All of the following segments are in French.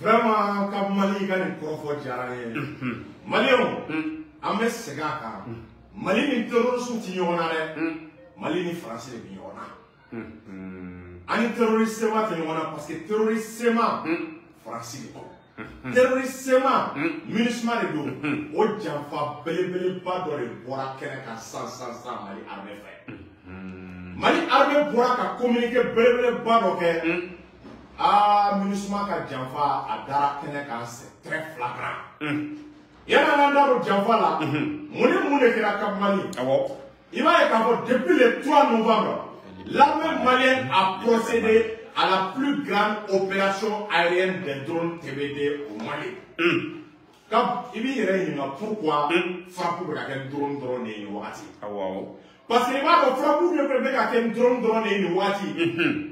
vraiment ka Mali ka ni kɔrɔfɔ diyara n ye Maliyɛnw an bɛ segin a kan Mali ni terroristes ti ɲɔgɔn na dɛ Mali ni France de bɛ ɲɔgɔn na ani terroriste ma tɛ ɲɔgɔn na parce que terroriste ma France de kɔ terroriste ma MINUSMA de don o janfa belebeleba dɔ de bɔra kɛnɛ kan san Mali armée fɛ Mali armée bɔra ka communiqué belebeleba dɔ kɛ MINUSMA ka janfa a dara kɛnɛ kan c'est très flagrant yana n'an da don janfa la mun de kɛra Cap Mali i b'a ye k'a fɔ depuis le 3 novembre l'armée malienne a procédé à la plus grande opération aérienne des drones TBD au Mali. Quand il y a pourquoi frappe pour la drone drone et wati. Parce que il va frappe pour le drone drone et wati.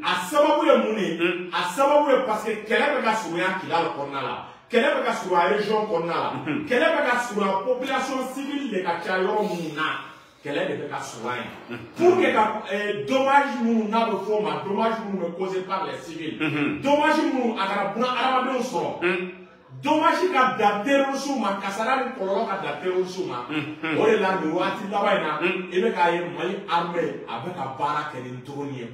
À sababu ya muni, à sababu ya parce que quelle est la souria qui a le cornala, quelle est la souria région cornala, quelle est la souria population civile de Kachayo Muna. Quel est le cas soin pour que dommage nous n'a pas forme, dommage nous causé par les civils, dommage nous à la bonne arabe sort, dommage qu'à la terrorisme, ma cassara le colon à la terrorisme, on est là nous a dit là-bas et le gars est Mali armé avec la barre qui est tournée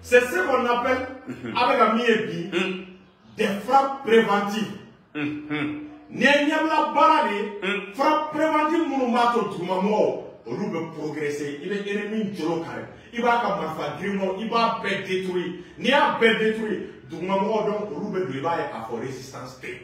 c'est ce qu'on appelle avec un miebi des frappes préventives. N'yamla barade frappe préventive monumato dumamo olu be progresser il est ennemi jolo kare il va ka marfa grimo il va be détruire ni a be détruire dumamo donc olu be do il va y avoir résistance té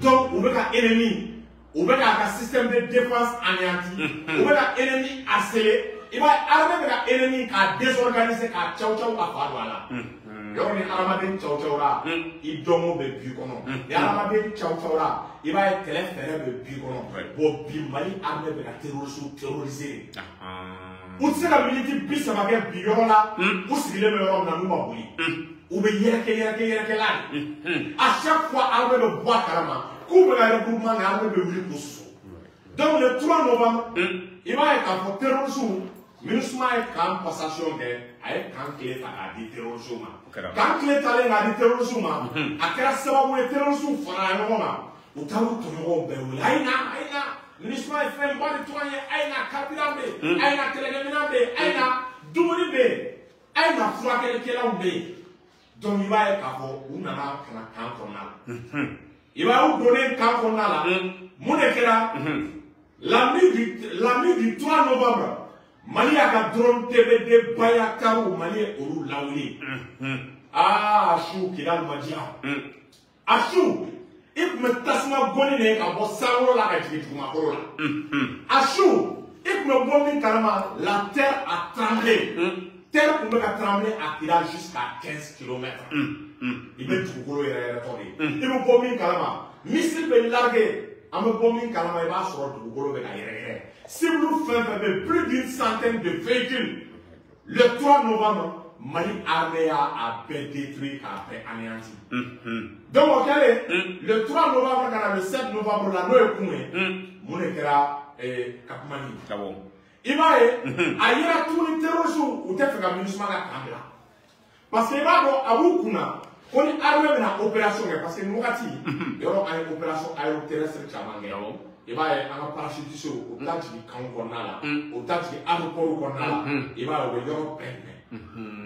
donc on veut ka ennemi on veut ka système de défense anéanti on veut ka ennemi harcelé il va armer ka ennemi ka désorganiser ka chau chau ka voilà Yoni Aramaden Chauchaura, il domo be bukono. Yaramaden Chauchaura, il va être très ferré de bukono. Bon, Mali armé de la terrorisée. Où c'est la militaire bis avec Biola, où c'est le meilleur dans nous mabouli. Où be yeke là. À chaque fois, armé de bois carama, couvre le regroupement armé de l'huile pour sous. Donc le 3 novembre, il va être en terrorisme. MINUSMA est quand passation de quand clé à la terrorisme. Quand clé à la terrorisme, à quel sababu le terrorisme fera un moment. Au temps où tout le monde est aïna, MINUSMA est fait un bon nettoyer, aïna, capilame, aïna, télégaminame, aïna, doulibe, aïna, froquer le kélambe. Donc il va être à vous, on a un camp qu'on a. Il va vous donner un camp qu'on a là. Mon éclat, la nuit du 3 novembre. Mali a ka drone TBD Bayakaru Mali olu lawuli. Achou qui a le madia. Achou, il me tasma goni ne ka bo sango la ka jigi tuma koro la. Achou, il me goni karama la terre a tremblé. Terre pour me trembler a tiré jusqu'à 15 km. Il me tout koro yere tori. Il me goni karama missile be largué. A me goni karama il va sur tout koro be ka yere. Si vous faites plus d'une centaine de véhicules, le 3 novembre, Mali armée a détruit, a anéanti. Donc, le 3 novembre, le 7 novembre, la noix est coumée, mon éclat est Cap Mali. Il va y avoir tout le terrorisme où tu fais la MINUSMA à Kambla. Parce qu'il va y avoir on est armé dans l'opération, parce que nous avons une opération aéroterrestre. Il va y avoir un parachutiste au tas du camp qu'on a là, au tas du aéroport qu'on a là, il va y avoir l'Europe.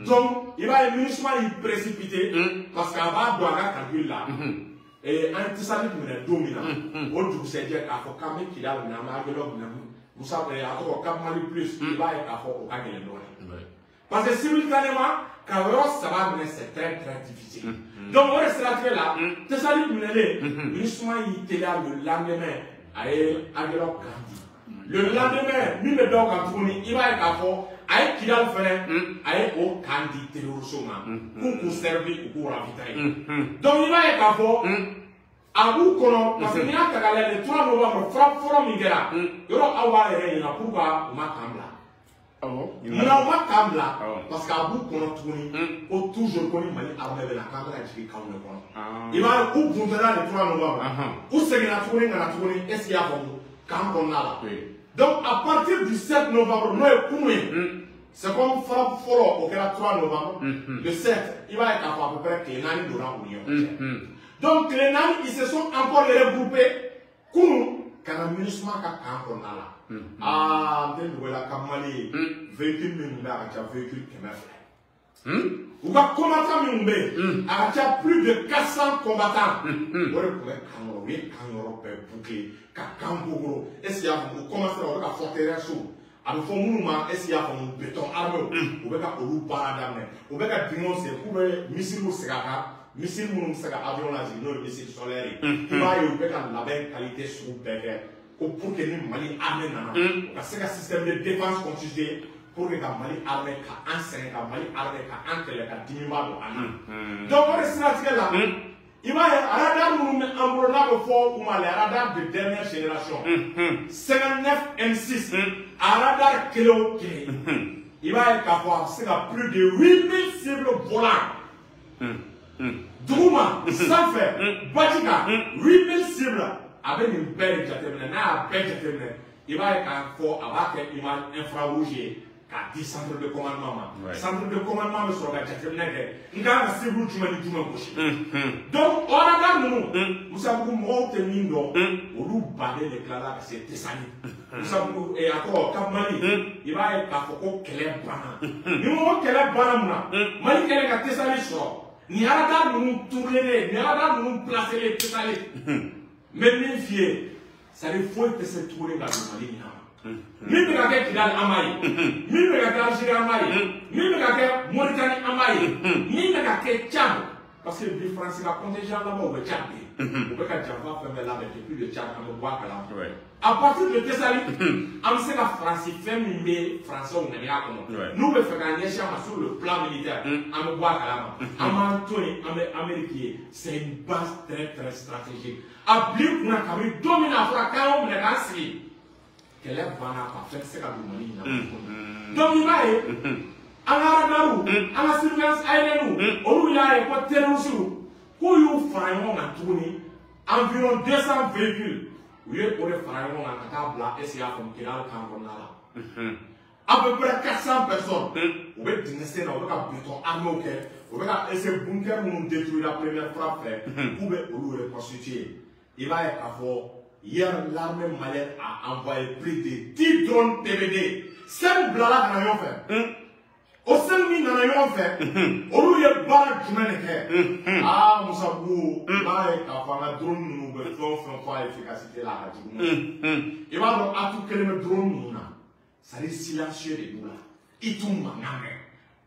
Donc, il va y avoir MINUSMA précipité, parce qu'à bas de la calcul là, et un tisane qui est dominant, au tout c'est dire qu'à faut quand même qu'il a une amargue, vous savez, à quoi Cap Mali plus, il va y avoir au cas de l'Europe. Parce que simultanément, quand ça va venir, c'est très difficile. Donc, on reste là, tisane qui est MINUSMA il était là le lendemain. Le lendemain, nous me donnons quand il va être à fond, aïe qui a le fait, aïe au candidat terrorisme, pour servir ou pour ravitailler. Donc il va être à fond, à vous connaître, parce que nous avons le 3 novembre, forum Miguela, il y aura avoir les règles pour voir ma cambla. Nous avons ma cambla, parce qu'à vous connaître, au toujours connu, Mali armé de la cambla et qui calme le point. Il va où vous le 3 novembre, où c'est la tournée, est-ce qu'il y a pour quand on a là. Donc à partir du 7 novembre, nous avons C'est comme frappe fort au 3 novembre. Le 7, il va être à peu près les Nani donnant l'Union. Donc les Nani, ils se sont encore regroupés. Kounou, quand le ministre m'a là. Ah, la Kamali, véhicule minimum, véhicule qui ou va combattre Mumbe, avec plus de 400 combattants. Vous pouvez boucler, Kakambo, et si vous commencez à forteresse, à nous faire est-ce qu'il y a un béton armé, ou bien à vous paradame, ou bien à dénoncer, ou bien missile ou segaka, missile ou segaka avion là, non, missile solaire, il va y avoir la belle qualité sur le béguet, pour que nous Mali armé, parce que le système de défense constitué. Pour que Mali armée ka enseigne, Mali armée ka enclé, ka dimima do ana. Donc on est stratégique là. Il va y avoir un radar nous embrouillé fort ou mal, radar de dernière génération. 59 M6, un radar kilo. Il va y avoir c'est plus de 8000 cibles volants. Douma, sans faire, Batika, 8000 cibles avec une belle jatemene, il va y avoir une image infrarouge. 10 centres de commandement. Centre de commandement me sera jatemene. Il y a un cible du gauche. Donc, on a nous, vous savez, vous avez mis dans vous battez les clans, c'est Tessani. Vous savez, et encore, Cap Mali, il va y avoir un Keleb Bana. Nous avons Keleb Bana, Mali Keleb à Tessani sort. Ni à nous tourner, ni à nous placer les Tessani. Mais mes filles, ça lui faut que se tourner dans le Mali. Même le gars qui a Amaï, même le gars qui a Algérie Amaï, même le gars qui a Mauritanie Amaï, même le gars qui a Tchad. Parce que les Français va contingent là-bas au Tchad. On peut pas dire faire là, mais depuis le Tchad, on va voir là. À partir de Thessalie, on sait que Français fait mais Français on est là comment. Nous le faisons gagner sur le plan militaire. On va voir là. En Amérique, c'est une base très très stratégique. À Blip, on a quand même dominé l'Afrique quand on est là. Quelle est la donc il va y avoir un surveillance aérienne, on y a un terrorisme, où il faut environ 200 véhicules. Oui, pour les faire un table et c'est à comme qu'il a le à peu près 400 personnes. On va dynastir, on va béton armé, on va essayer de bunker où on détruit la première frappe, pour le reconstituer. Il va y avoir. Hier, l'armée malienne a envoyé plus de 10 drones TBD. 5 blagues n'ont fait. Au 5 000 n'ont fait. Au lieu de barres du même. Ah, Moussabou, il va y avoir un drone nous faire efficacité là. Il va donc à tout quel drone nous ça est silencieux de nous là. Il tourne maintenant.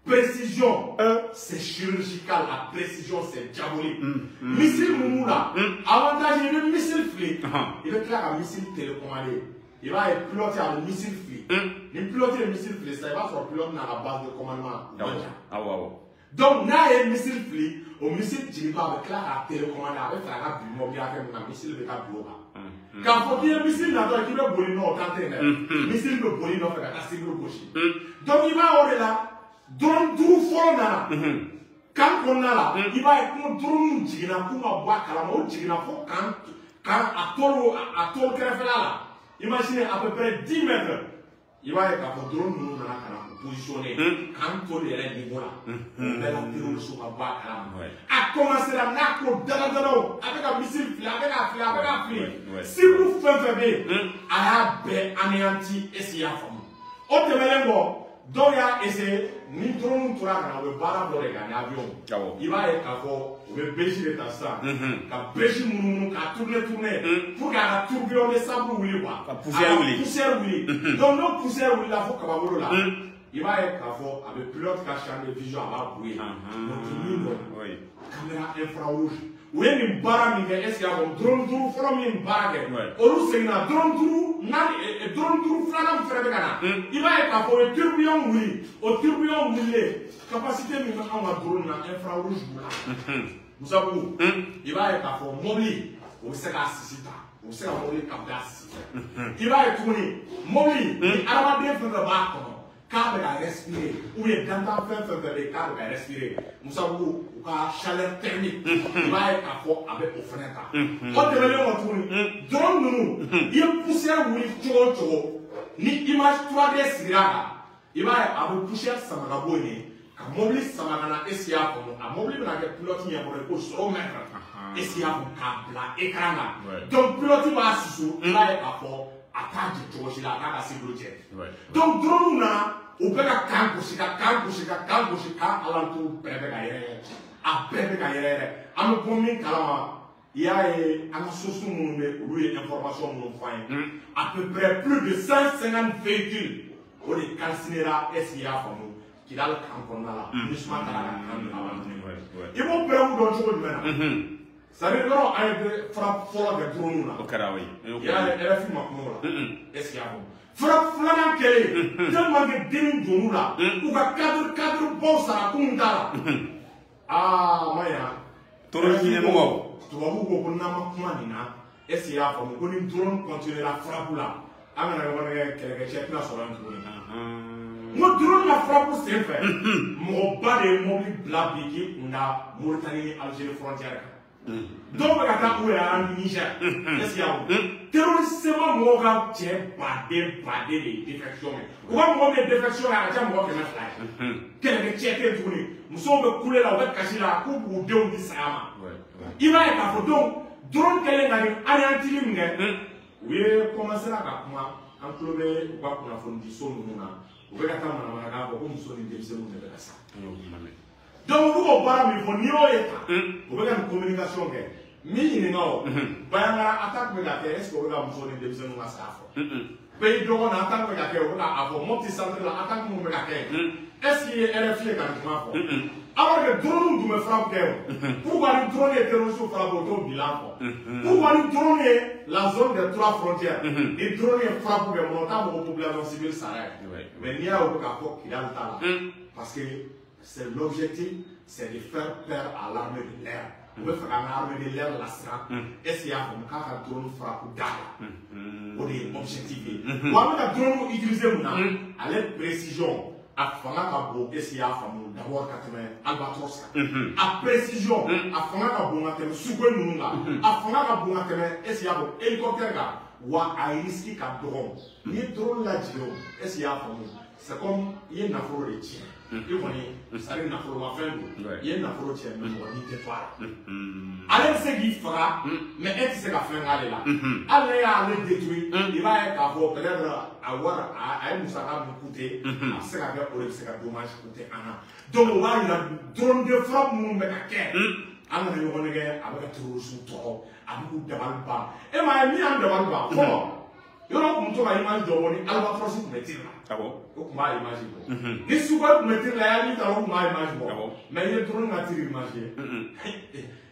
Précision, c'est chirurgical, la précision c'est diabolique. Missile Moumoula, avantage il y a le missile flic. Il est clair un missile télécommandé. Il va être piloté à le missile flic. Il pilote le missile flic, ça va être piloté dans la base de commandement. Donc, là, il y a un missile flic, au missile Djiriba avec la télécommandé avec la mobile avec un missile de la bloc. Quand il y a un missile là, il va voler non, missile de voler non, faire la cible gauche. Donc, il va au là. Drone tout fort là. Quand on a là, il va être un drone qui n'a pas boire calamou, qui n'a pas quand à tort là. Imaginez à peu près 10 mètres. Il va être un drone nous dans la positionné. Quand on est à niveau là, on va la tirer sur la boire calamou. A commencer à nacro avec un missile, avec un fil. Si vous faites bien, à la anéanti et si à fond. On te met bon. Donc, il y a essayé, ni drone pour le barrage de l'avion. Il va être à fond, le béchi de ta sang, qu'à béchi mounou, qu'à tourner, pour qu'à tourbillon de sable ou quoi. Poussière oui. Donc, nos poussières oui, la faut qu'à là. Il va être à fond, avec pilote qui a changé de vision à la bouée. Donc, il caméra infrarouge. Oui, une barre, est-ce qu'il y a un drone tour from une barre? Ou c'est un drone tour flanam frère. Il va être à un tourbillon oui, au tourbillon oui, capacité de mettre un drone infrarouge. Vous savez, il va être à un mobile, au Ségasita, au Ségamobile Capdas. Il va être tourné, mobile, il a bien fait le bas. Câble à respirer, ou les gants faire des câbles à respirer. Nous savons chaleur thermique, il va être à fond avec aux fenêtres. On te met en tourne, drone nous, il y a poussière où il tue, ni image 3D sira. il va avoir poussière ça m'a abonné à mobile ça m'a gagné et si à mobile n'a que pilote y a pour le coup sur mettre et si à mon câble écran donc pilote va sous là et à fort attaque de George là à la sécurité donc drone là on peut la campusi à l'entour bébé gaillère à bébé gaillère à me promener calama il y a un source de information à peu près plus de 150 véhicules pour les calcinera SIA qui a le camp là justement dans la ils vont prendre d'autres choses maintenant ça veut dire qu'on frappe fort de drone là il y a un film là SIA frappe flamand qu'elle tellement de démons drone là ou va cadre bon ça comme ça ah Maya tubabu ko ko nama kuma nina esi ya famu ko ni drone continuer la frappe là amana ko ne kele chef na so ran drone mo drone la frappe c'est fait mo ba de mobile blabiki na Mauritanie Algérie frontière donc ka ta ko ya en Niger esi ya terrorisme mo ga che bade de défection ko mo de défection la ja mo ke na fly kele chef te drone muso be couler la ba kashi la ko bu de on di sama il va être à donc drone qu'elle a anéanti oui commencer à comment enclober ou pas pour la fondation nous là ou bien quand on a un comme son intelligence nous de ça donc vous au bar mais faut ni au état ou bien une communication que mi ni non ba attaque me la est-ce que vous avez son intelligence nous ça pays donc on attaque me la que on a avant mon petit centre là attaque me la que est-ce qu'il est RFI quand même alors que drone du me frappe pourquoi le drone est terrorisé frappe au bilan pourquoi le drone est la zone des trois frontières et drone est frappe au montant de population civile s'arrête mais il y a aucun rapport qui a le temps parce que c'est l'objectif c'est de faire peur à l'armée de l'air on veut faire l'armée de l'air la sera et s'il y a comme quand un drone frappe au gars on est objectivé ou avec un drone utilisé à l'aide précision à fanga ka bo SIA famu d'abord 80 albatros à précision à fanga ka bo ngatem sugwe nunga à fanga ka bo ngatem SIA bo hélicoptère ga wa a risque ka drone ni drone la jiro SIA famu c'est comme il na foro de tien et on ça na foro ma fin il na foro tien mais on dit toi allez c'est qui fera mais est ce que fin aller là allez aller détruire il va être à voir peut-être avoir à nous ça va nous coûter c'est la guerre pour c'est un dommage coûter ana donc on va il a drone de frappe nous met à quai ana ne on est avec trop sous trop avec de balba et ma mi en de balba comment yo no mtu wa image do woni albatros ku metir la abo ko ma image bo ni suba ku metir la ya ni ta ko ma image bo mais ye drone na tiri image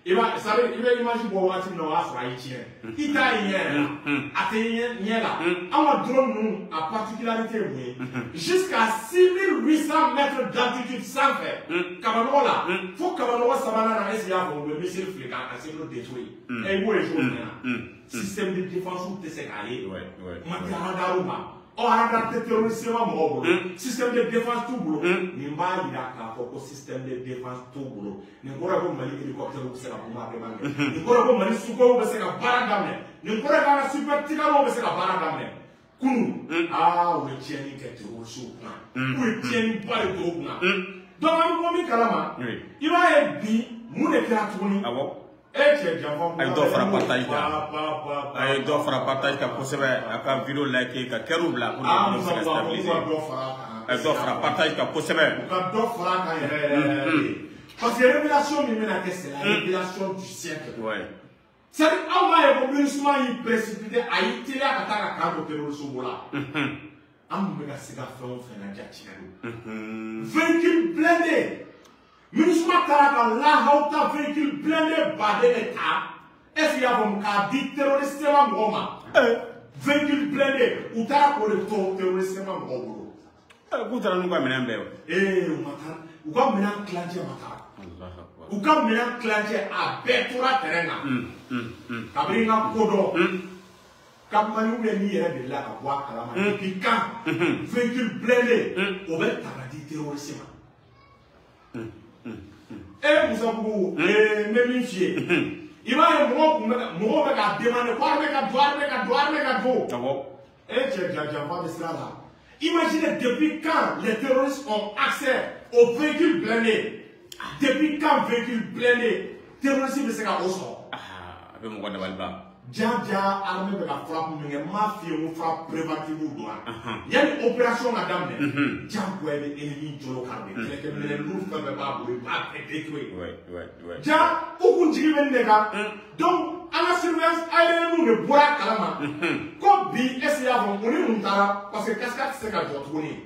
e ba sabe ibe image bo wa tin no wa so ai chien ita yen atenye nyela ama drone nous a particularité oui jusqu'à 6800 mètres d'altitude sans faire kabano là faut kabano sabana na SIA bo le missile fréquent à se le détruire et où est jour système de défense ou TCKI, système de défense tout boulot, Nimba il a un système de défense tout boulot. Nimba il a hélicoptère ou c'est la bombe de Nimba il a un super ou c'est la baradame. Nimba il a un super tigano ou c'est la baradame. Kunu, ah, où est Tieni qui est au sou, où est Tieni pas le groupe. Donc, on va kalama. Il va être dit, mon éclat tourné. ay do fara partage ka kosebe aka video like ka keru bla pour le se stabiliser ay do fara partage ka kosebe ka do fara ka parce que révélation mi mena que c'est la révélation du siècle c'est Allah est complètement il précipité a été là ka ta ka do keru so bola am me ka se ka fait on fait na jatina véhicule blindé Minusma Karaka, la hauta véhicule blindé badé l'État. Est-ce qu'il y a un cas dit terroriste à Moma? Véhicule blindé, ou t'as pour le terroriste à Moma? Vous avez nous amené un peu. Ou comme maintenant clanché Mata. Ou comme maintenant clanché à Betura Terena. Kabrina Kodo. Kamanu Beni est de là à voir Kalama. Et puis quand véhicule blindé, on va t'arrêter terroriste. Et vous avez mémifié. Il va y avoir un mot qui demande quoi, mais et tu as pas de cela là. Imaginez depuis quand les terroristes ont accès aux véhicules blindés. Depuis quand véhicules blindés, terroristes ne se qu'à au sort. Avec mon Balba. Dja armée de la frappe, mais ma fille ou frappe préventive ou droit. Il y a une opération à dame. Dja quoi est ennemi de l'ocarbé. Quelqu'un ne l'ouvre pas, mais pas détruire. Ouais. Dja, où vous dites les gars. Donc, à la surveillance, allez-nous le bois calama. Comme bi, est-ce qu'on est montara parce que cascade c'est qu'à tourner.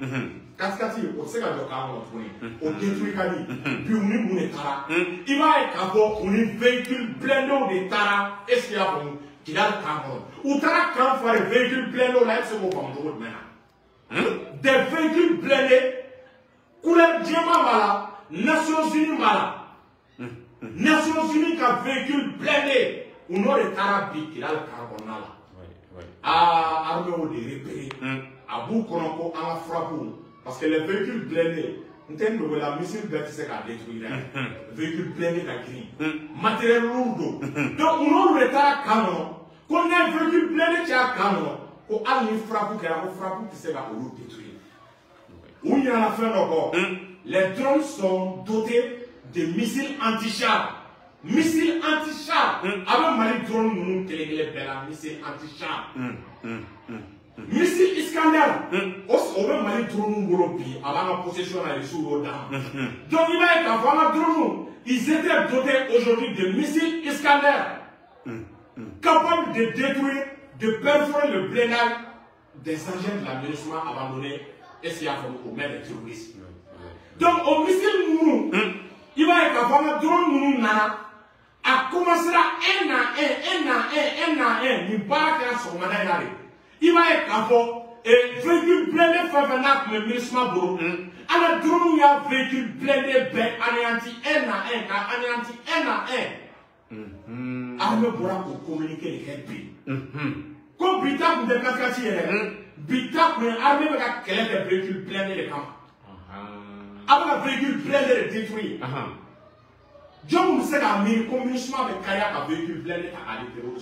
Cascade, on sait qu'à tourner. On détruit Kali. Puis on est montara. Il va être à bord, on est véhicule blindé de Tara. Est-ce qu'il y a pour nous? Qu'il a le cameroun. Ou t'as quand faire des véhicules blindés, là, c'est mon bandeau maintenant. Des véhicules blindés, couleur diamant malade, Nations Unies malade. Nations Unies qui a véhicule blindé, ou non les Tarabi, qu'il a le carbone là. Ah, armée ou des repérés. À bout qu'on a frappé. Parce que les véhicules blindés, on tient de la missile bâtissée à détruire. Véhicules blindés à gris. Matériel lourd. Donc, on a le canon. Qu'on a un véhicule blindé qui a canon. Qu'on a une frappe qui s'est détruire. Où il y a la fin encore. Les drones sont dotés de missiles anti-char. Missiles anti-char. Avant Mali drone, nous téléguer les missiles anti-char. Missile Iskander. On va Mali drone nous avant la possession à l'issue d'âme. Donc il va être avant la drone. Ils étaient dotés aujourd'hui de missiles Iskander. Capables de détruire, de perforer le blindage des engins de l'aménagement abandonnés et s'il y a au mains des terroristes. Donc au missile nous, il va être avant la drone nous nana. A commencer un à un, ni barre qui a son mandat. Il va être avant, et véhicule blindé fait venir comme le ministre Bourou. À la drone, il y a véhicule blindé, anéanti un à un. Armée Boura pour communiquer les règles. Comme Bita pour des cascades, Bita pour une armée qui a des véhicules blindés de camp. Avec un véhicule blindé de détruit. John Moussek a mis le communissement avec Kayak à véhicule blindé à l'intérieur de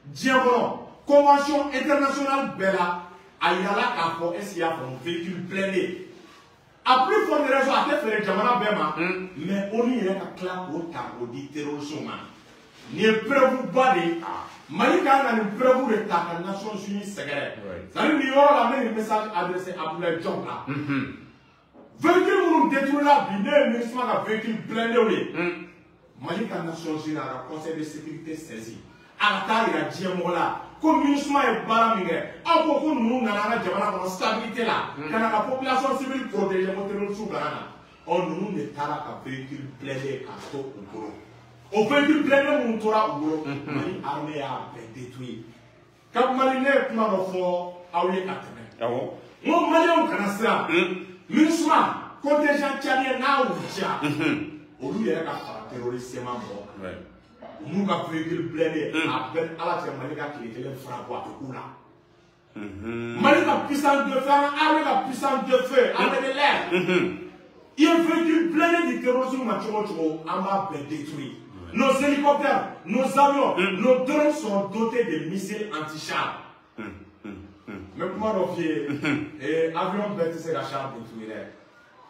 Diabolo, Convention internationale Bella, à Yala Kapo, SIA pour un véhicule blindé. Après, il faut des raisons à faire le Jamana Bema, mais on y est à clap au tableau du terrorisme. Ni preuve badé, Malika n'a une preuve de ta Nations Unies secrète. Ça veut dire la même message adressé à Boulay John là. Véhicule nous détruire la binaire, ministre à véhicule blindé. Malika Nations Unies a le Conseil de sécurité saisi. À la taille, il a dit un mot là. Comme ministre est baramingé. Encore que nous n'avons pas stabilité là. Quand la population civile protège le terrorisme sous Ghana. On nous n'est pas là qu'un véhicule blindé à stop au boulot. Au véhicule blindé, nous n'aura au boulot. Mali armée a détruit. Quand Mali n'est pas fort, à où il est à terre. Mon Mali au Canada. Ministre, contingent tchadien n'a ou tchad. Au lieu de faire terroriste, c'est mort. Nous avons véhicule blindé à peine à la Malika qui est frappé à tout là. Malika puissance de feu, avec la puissance de feu, avec de l'air. Il y a un véhicule blindé du terrorisme, on va détruire. Nos hélicoptères, nos avions, nos drones sont dotés de missiles anti-char. Mais comment on fait avion bâtissé la char détruirait.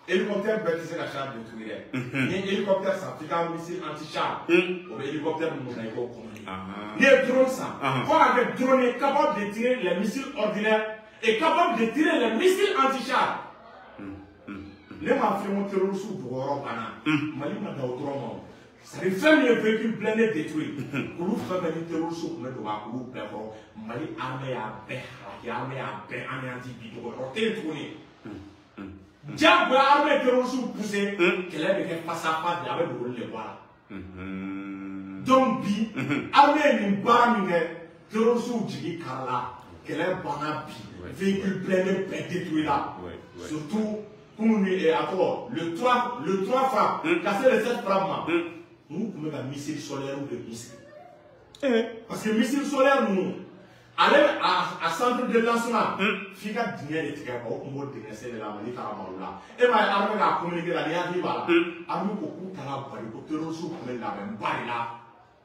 Hélicoptère bâtissé la char détruirait. Les hélicoptères ça fait un missile anti-char. Les hélicoptères nous n'avons pas compris. Les drones ça. Faut avec drone est capable de tirer les missiles ordinaires et capable de tirer les missiles anti-char. Les mafieux ont tiré sous Bouron Pana. Mali m'a donné au drone. Ça fait faire les véhicules blindés détruits. Pour nous faire venir terror sous pour mettre au bout de Mali armée à paix. Armée à paix, anéanti bidon. On est tourné. Diable armée terror sous poussé. Qu'elle est fait face à face avec le rôle de voilà. Donc, bi, armée une baramine, terror sous Djigi Karla. Qu'elle est banabi. Véhicule blindé détruit là. Surtout. Comme et encore, le 3 frappes, casser les 7 frappes, nous pouvons mettre un missile solaire ou des missiles. Parce que missile solaire, nous, aller à centre de lancement, il y a des dîners de tigres, on peut dégraisser de la manière là. Et bien, l'armée a communiqué la ligne arrive là. L'armée beaucoup de la barre, pour terroriser pour la même barre là,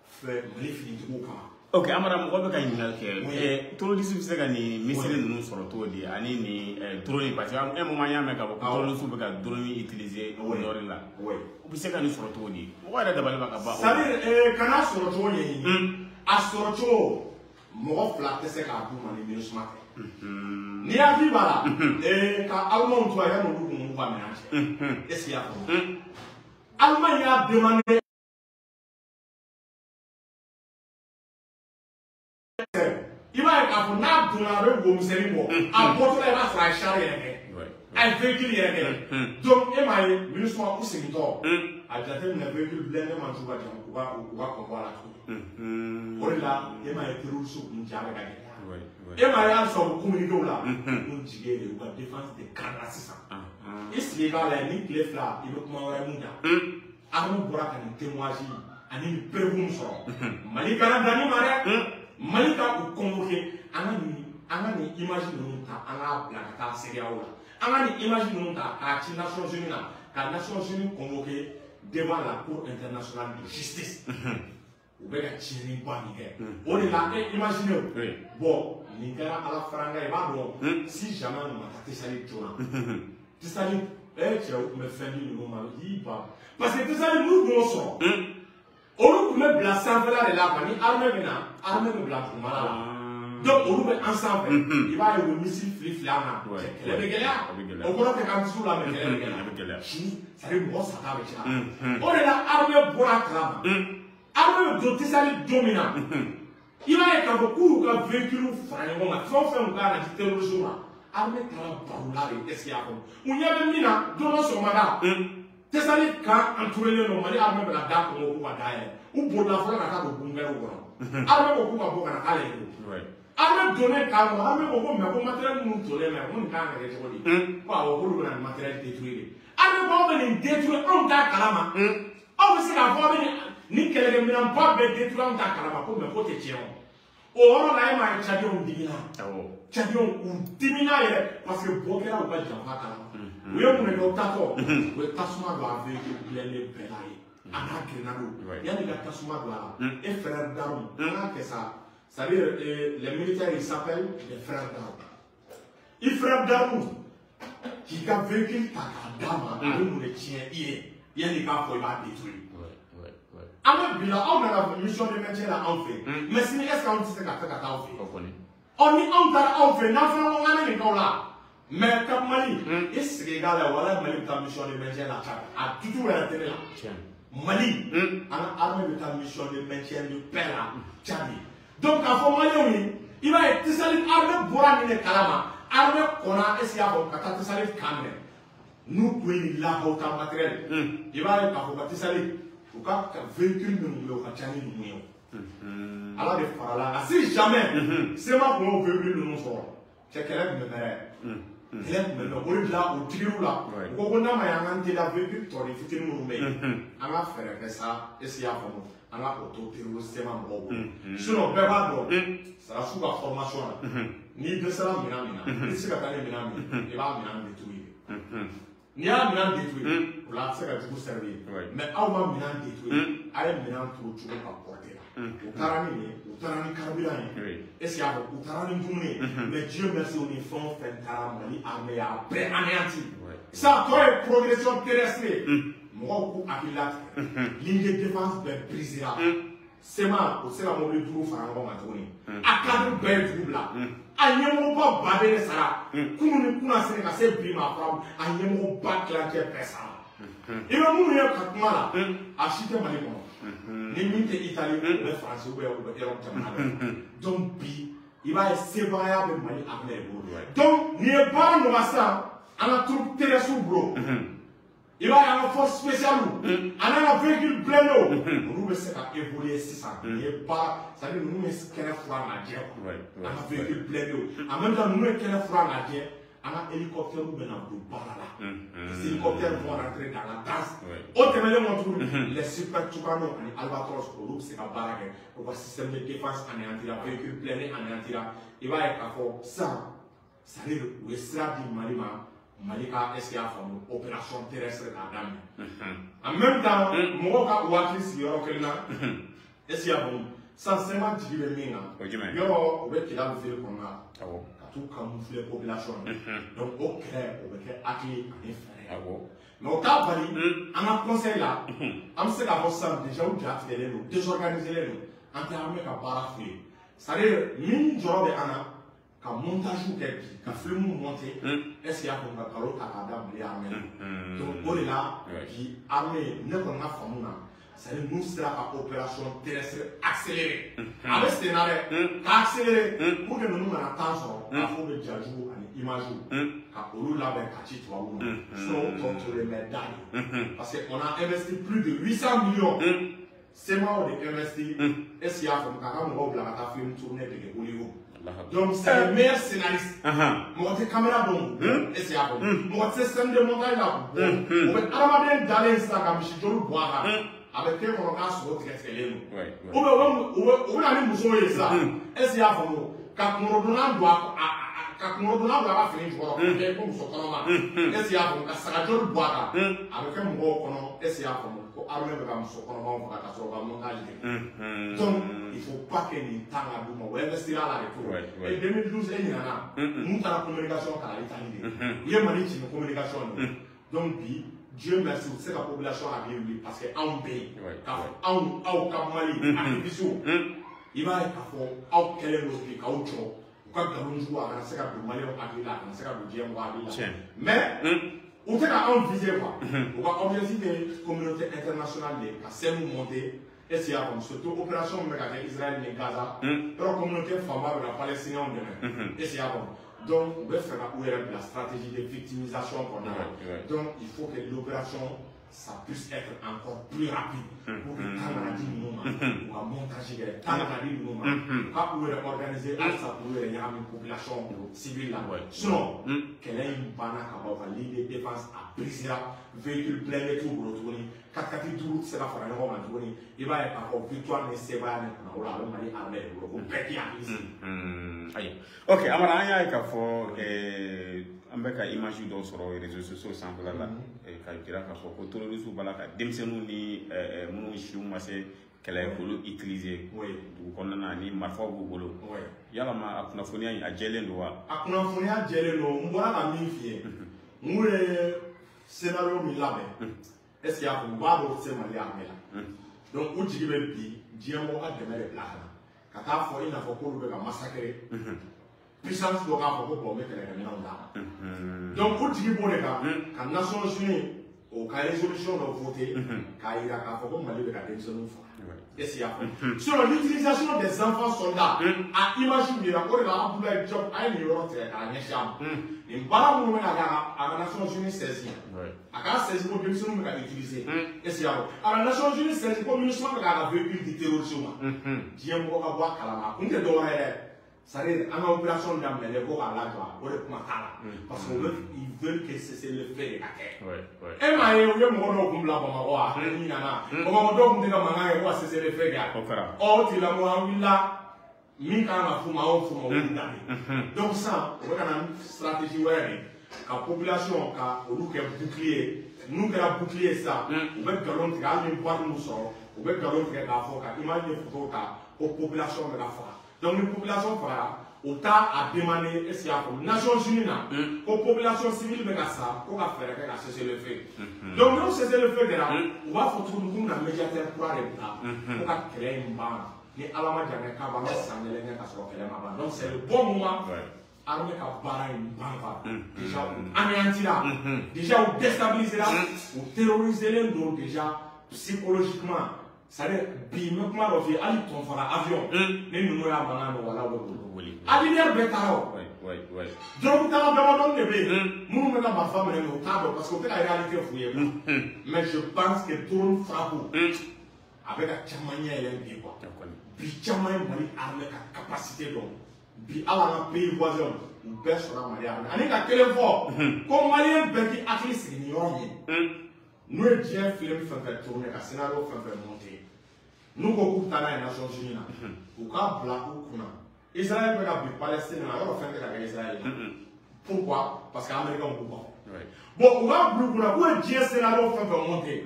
fait les filles du Bouka. Ok, Amara, mɔgɔ bɛ ka ɲininkali kɛ terroriste bɛ se ka nin misiri ninnu sɔrɔ cogo di ani ni drone parce que un moment y'a mɛn k'a fɔ ko terroriste bɛ ka drone utiliser o yɔrɔ la u bɛ se ka nin sɔrɔ cogo di mɔgɔ yɛrɛ dabali b'a ka ban. c'est-à-dire kana sɔrɔ cogo ɲɛɲini a sɔrɔ cogo mɔgɔ fila tɛ se k'a d'u ma ni MINUSMA tɛ n'i hakili b'a la ka Allemagne to a yanni olu kun ka minɛn cɛ est-ce qu'il y a faamu Allemagne y'a demandé il b'a ye k'a fɔ n'a donna a bɛ womisɛnnin bɔ a bɔtɔla i b'a sɔrɔ a ye char yɛrɛ kɛ a ye véhicule yɛrɛ kɛ donc e m'a ye MINUSMA u segintɔ a jateminɛ véhicule blindé man t'u ka jama u ka kɔkɔ la tuguni o de la e m'a ye terroriste kun ja bɛ ka gɛlɛya e m'a ye hali sisan u bɛ communiqué o la kun jigi de u ka défense de kan na sisan i sigi b'a la ni tile fila i bɛ kuma wɛrɛ mun kan arme bɔra ka nin témoignage ani nin preuve mun sɔrɔ Mali kana dan ni ma dɛ Mali ka u convoqué an ka nin image ninnu ta an k'a bila ka taa CEDEAO la an ka nin image ninnu ta k'a ci Nations Unies na ka Nations Unies convoqué devant la Cour internationale de justice u bɛ ka tiɲɛni ba min kɛ o de la imaginez bon nin kɛra Ala faranga i b'a dɔn si jamais nin ma taa Tesali joona Tesali cɛ u tun bɛ fɛn di ninnu ma y'i ban parce que Tesali n'u tun y'o sɔrɔ olu tun bɛ bila sanfɛla de la quoi ni armée bɛ na armée bɛ bila dugumala la donc olu bɛ an sanfɛ i b'a ye u bɛ missile fili an na kɛlɛ bɛ gɛlɛya o kɔrɔ tɛ k'an dusu la mɛ kɛlɛ bɛ gɛlɛya c'est à dire mɔgɔ sata bɛ caya o de la armée bɔra a kalama armée bɛ don Tesali don min na i b'a ye k'a fɔ k'u y'u ka véhicule fara ɲɔgɔn kan fɛn o fɛn u kan ka di terroriste ma armée taara baro la de est ce qu'il y a fɔ u ɲɛ bɛ min na don dɔ sɔgɔmada Tesali kan entouré non Mali armée bɛ na da kɔngɔ k'u ka da yɛlɛ u bolila fɔlɔ ka taa don bunkɛriw kɔnɔ armée ko k'u ka bɔ ka na k'ale ye armée donnen kan kɔnɔ armée ko ko mais ko matériel minnu tolen mɛ ko nin kan ka kɛ cogo di ko awɔ k'olu bɛ na nin matériel détruire de armée ko aw bɛ nin détruire anw t'a kalama aw bɛ se k'a fɔ aw bɛ nin kɛlɛkɛminɛnba bɛɛ détruire anw t'a kalama ko mais ko tɛ tiɲɛ o yɔrɔ la e m'a ye Tchadiens dimina Tchadiens u dimina yɛrɛ parce que bɔ kɛra u ka janfa kalama u ye mun de kɛ u tatɔ u ye tasuma don a véhicule blindé bɛɛ la ye a n'a grenade yanni ka tasuma don a la et frère d'armes an k'a kɛ sa c'est-à-dire les militaires ils s'appellent les frères d'armes i frère d'armes k'i ka véhicule ta k'a d'a ma a bɛ mun de tiɲɛ i ye yanni k'a fɔ i b'a détruire an bɛ bi la aw nana mission de maintien la anw fɛ mais sini est ce que anw tɛ se ka fɛ ka taa aw fɛ ɔ ni anw taara aw fɛ n'an fana ko k'an bɛ nin k'aw la mais Cap Mali i sigi k'a la wala Mali bɛ taa mission de maintien la Tchad a tutu yɛrɛ tɛ ne la Mali an ka armée bɛ taa mission de maintien de paix la Tchad donc k'a fɔ maliyɛnw ye i b'a ye Tesali armée bɔra nin de kalama armée kɔnna est ce que y'a fɔ ka taa Tesali kan minɛ n'u tun ye nin lahaw ta matériel i b'a ye k'a fɔ ka Tesali u ka véhicule minnu bɛ u ka ca ni ninnu ye ala de farala kan si jamais sema tun y'o véhicule ninnu sɔrɔ cɛ kɛlɛ tun bɛ mɛrɛ kɛlɛ tun bɛ mɛn o de la o tigiriw la u ko n'a ma ye an k'an teliya véhicule tɔ ni fitinin minnu bɛ yen an ka fɛɛrɛ kɛ sa est ce que y'a faamu an ka o to terroriste sema mɔgɔw bolo sinon bɛɛ b'a dɔn sarasiw ka formation na n'i dɛsɛra minɛn min na i tɛ se ka taa ni minɛn min i b'a minɛn détruire n'i y'a minɛn détruire o la a tɛ se ka jugu servir mais aw ma minɛn détruire a ye minɛn turu cogo ka porter la u taara ni nin ye u taara ni carburant ye est ce que y'a fɔ u taara ni dumuni ye mais Dieu merci o ni fɛn o fɛn taara Mali armée y'a bɛɛ anéanti ça tɔ ye progression terrestre ye mɔgɔw k'u hakili latigɛ ligne de défense bɛɛ brisera sema o tɛ se ka mobili duuru fara ɲɔgɔn kan tuguni a cadre bɛɛ ye dugu bila a ɲɛmɔgɔba ba bɛ ne sara kunun ni kunna sini ka se bi ma fɔlɔ a ɲɛmɔgɔba kilancɛ bɛɛ sara i bɛ minnu ye ka kuma la a si tɛ Mali kɔnɔ ni min tɛ Italie u bɛ Faransi ou bien u bɛ Europe jamana dɔ donc bi i b'a ye sebagaya bɛ Mali armée de bolo donc nin ye baara nɔgɔya sisan an ka troupe terrestre bolo i b'a ye an ka force spéciale a n'an ka véhicule blindé olu bɛ se ka évoluer sisan nin ye baara c'est à dire ninnu ye kɛnɛ fura lajɛ an ka véhicule blindé en même temps ninnu ye kɛnɛ fura lajɛ an ka hélicoptère bɛ na don baara la ces hélicoptères vont rentrer dans la danse o tɛmɛnen kɔ tuguni les super Tucano ani Albatros olu bɛ se ka baara kɛ u ka système de défense anéantira véhicule blindé anéantira i b'a ye k'a fɔ sisan c'est à dire u ye sira di Mali ma Mali ka est ce que y'a faamu opération terrestre k'a daminɛ en même temps mɔgɔw ka u hakili sigi yɔrɔ kelen na est ce que y'a faamu sincèrement jigi bɛ min kan yɔrɔ o bɛ kɛlɛ ville kɔnɔna la ka t'u camoufler population na donc o kɛlɛ o bɛ kɛ hakili ani fɛɛrɛ mais o t'a bali an ka conseil la an bɛ se k'a fɔ sisan déjà u ja tigɛlen don désorganisé len don an tɛ an bɛ ka baara f'u ye c'est à dire min jɔyɔrɔ bɛ an na ka montage kɛ bi ka film monter est-ce qu'il y a ko ka kalo ta k'a da Mali armée la donc o de la bi armée ne kɔni ka faamu na c'est-à-dire nous sera ka opération terrestre accélérée a bɛ sen na dɛ ka accélérer pour que ninnu kana temps sɔrɔ k'a fɔ bɛ ja jugu ani image ka olu labɛn ka ci tubabuw ma sinon on te remet da de parce que on a investi plus de 800 millions CEMAO de investi est-ce qu'il y a faamu k'a ka mɔgɔw bila ka taa film tourner dege Hollywood donc c'est le meilleur scénariste mɔgɔ tɛ caméra dɔn est-ce qu'il y a faamu mɔgɔ tɛ scène de montage la o bɛ adamaden dalen sisan ka misi joli bɔ a kan a bɛ kɛ kɔnɔ k'a sogo tigɛtigɛlen don o bɛ na ni musow ye sisan est-ce qu'il y a faamu ka kunkolodonna don ka kunkolodonna don a ka fini jukɔrɔ k'o kɛ ko muso kɔnɔma est-ce qu'il y a faamu ka saga joli bɔ a kan a bɛ kɛ mɔgɔw kɔnɔ est-ce qu'il y a faamu ko armée bɛ ka muso kɔnɔmaw faga ka sɔrɔ ka montage kɛ donc il faut pas que nin temps ka d'u ma o investir la de trop et 2012 e ɲinana n'u taara communication kalan Italie de u ye Mali ci ni communication de donc bi Dieu merci u tɛ se ka population hakili wuli parce que anw bɛ yen k'a fɔ aw ka Mali activistes i b'a ye k'a fɔ aw kɛlen don bi k'aw jɔ u ka nkalon jugu a kana se ka don Maliyɛnw hakili la a kana se ka don diɲɛ mɔgɔ hakili la mais u tɛ ka anw viser quoi u ka objectif ye communauté internationale de ka scène monter est-ce qu'il y a comme surtout opération min bɛ ka kɛ Israël ni Gaza yɔrɔ communauté fanba bɛ ka Palestiniens dɛmɛ est-ce qu'il y a comme donc u bɛ fɛ ka u yɛrɛ bila stratégie de victimisation kɔnɔna la donc il faut que l'opération ça puisse être encore plus rapide pour que temps kana di ninnu ma u ka montage kɛ temps kana di ninnu ma ka u yɛrɛ organiser halisa k'u yɛrɛ ɲagami population civile la sinon kɛlɛ in banna ka ban ka ligne de défense a brisera véhicule blindé t'u bolo tuguni kati duuru tɛ se ka fara ɲɔgɔn kan tuguni i b'a ye k'a fɔ victoire ni sebaaya ni kunna o la a bɛ Mali armée de bolo ko bɛɛ k'i hakili sigi. Ayi ok Amara an y'a ye k'a fɔ an bɛ ka image dɔw sɔrɔ réseaux sociaux sanfɛla la ka jira k'a fɔ ko terroristes b'a la ka denmisɛnninw ni minnu siw ma se kɛlɛ k'olu utiliser dugu kɔnɔna na ni marifaw b'u bolo yalama a kunnafoniya in a jɛlen don wa? A kunnafoniya jɛlen don n bɔra ka min f'i ye n kun ye scénario min labɛn est-ce qu'il y a fɔ u b'a dɔn u tɛ se Mali armée la donc u jigi bɛ bi diɲɛ mɔgɔ ka dɛmɛ de bila ka na ka taa fɔ i n'a fɔ k'olu bɛ ka massacrer puissance dɔ k'a fɔ ko bon n bɛ kɛlɛkɛminɛnw d'a ma donc u jigi b'o de kan ka Nations Unies o ka résolution dɔ voter k'a yira k'a fɔ ko Mali bɛ ka denmisɛnninw faga est-ce qu'il y a fɔ sur l'utilisation des enfants soldats a image yira o de la Abdoulaye Diop a ye nin yɔrɔ tigɛ k'a ɲɛsin a ma nin baara minnu bɛ na kɛ a ka Nations Unies saisir a k'a saisir ko denmisɛnninw bɛ ka utiliser est-ce qu'il y a fɔ a ka Nations Unies saisir ko MINUSMA bɛ k'a ka véhicule di terroristes ma diɲɛ mɔgɔ ka bɔ a kalama a kun tɛ dɔwɛrɛ ye dɛ c'est-à-dire an ka opération daminɛlen ko k'a lajɔ o de kuma t'a la parce que ils veulent que cessez-le-feu de ka kɛ e m'a ye u ye mɔgɔ dɔw kun bila Bamakɔ wa n'i nana Bamakɔ dɔw kun tɛ ka mankan kɛ ko ka cessez-le-feu kɛ o tigilamɔgɔ an wulila min kan ka f'u ma anw f'u ma olu da de donc sisan o bɛ ka na stratégie wɛrɛ de ka population ka olu kɛ bouclier n'u kɛra bouclier sisan u bɛ nkalon tigɛ hali ni wari m'u sɔrɔ u bɛ nkalon tigɛ k'a fɔ ka image ni photo ta ko population bɛ ka faga donc ni population fagara o t'a a demander est-ce qu'il y a fɔ Nations Unies na ko population civile bɛ ka sa ko ka fɛɛrɛ kɛ ka cessez-le-feu donc n'o cessez-le-feu kɛra u b'a fɔ tuguni k'u bɛna médiateur kura de bila ko ka kɛlɛ in ban ni Ala ma jan kɛ k'a b'an ka san kelen kɛ ka sɔrɔ kɛlɛ ma ban donc c'est le bon moment armée ka baara in ban quoi déjà u anéantira déjà u déstabilisera u terroriselen don déjà psychologiquement c'est-à-dire bi n bɛ kuma dɔ f'i ye hali tɔnfara avion ni ninnu y'a mankan mɛn wala u bɛ boli aviateur bɛɛ taara o dɔrɔn taara damadɔni de bɛ yen minnu bɛ ka marifa minɛ u t'a dɔn parce que u tɛ ka réalité f'u ye mais je pense que drone frappe a bɛ ka caman ɲɛ yɛlɛ bi quoi bi caman ye Mali armée ka capacité dɔn bi hali an ka pays voisins u bɛɛ sɔnna Mali armée ani ka kelen fɔ ko maliyɛn bɛɛ k'i hakili sigi nin yɔrɔ ye n'u ye diɲɛ film fɛn fɛn tourner ka scénario fɛn fɛn monter n'u ko k'u taa n'a ye Nations Unies na u k'a bila u kunna Israël bɛ ka bin Palestine na yɔrɔ fɛn tɛ ka kɛ Israël la pourquoi parce que américains b'u kɔfɛ bon u k'a bila u kunna k'u ye diɲɛ scénario fɛn fɛn monter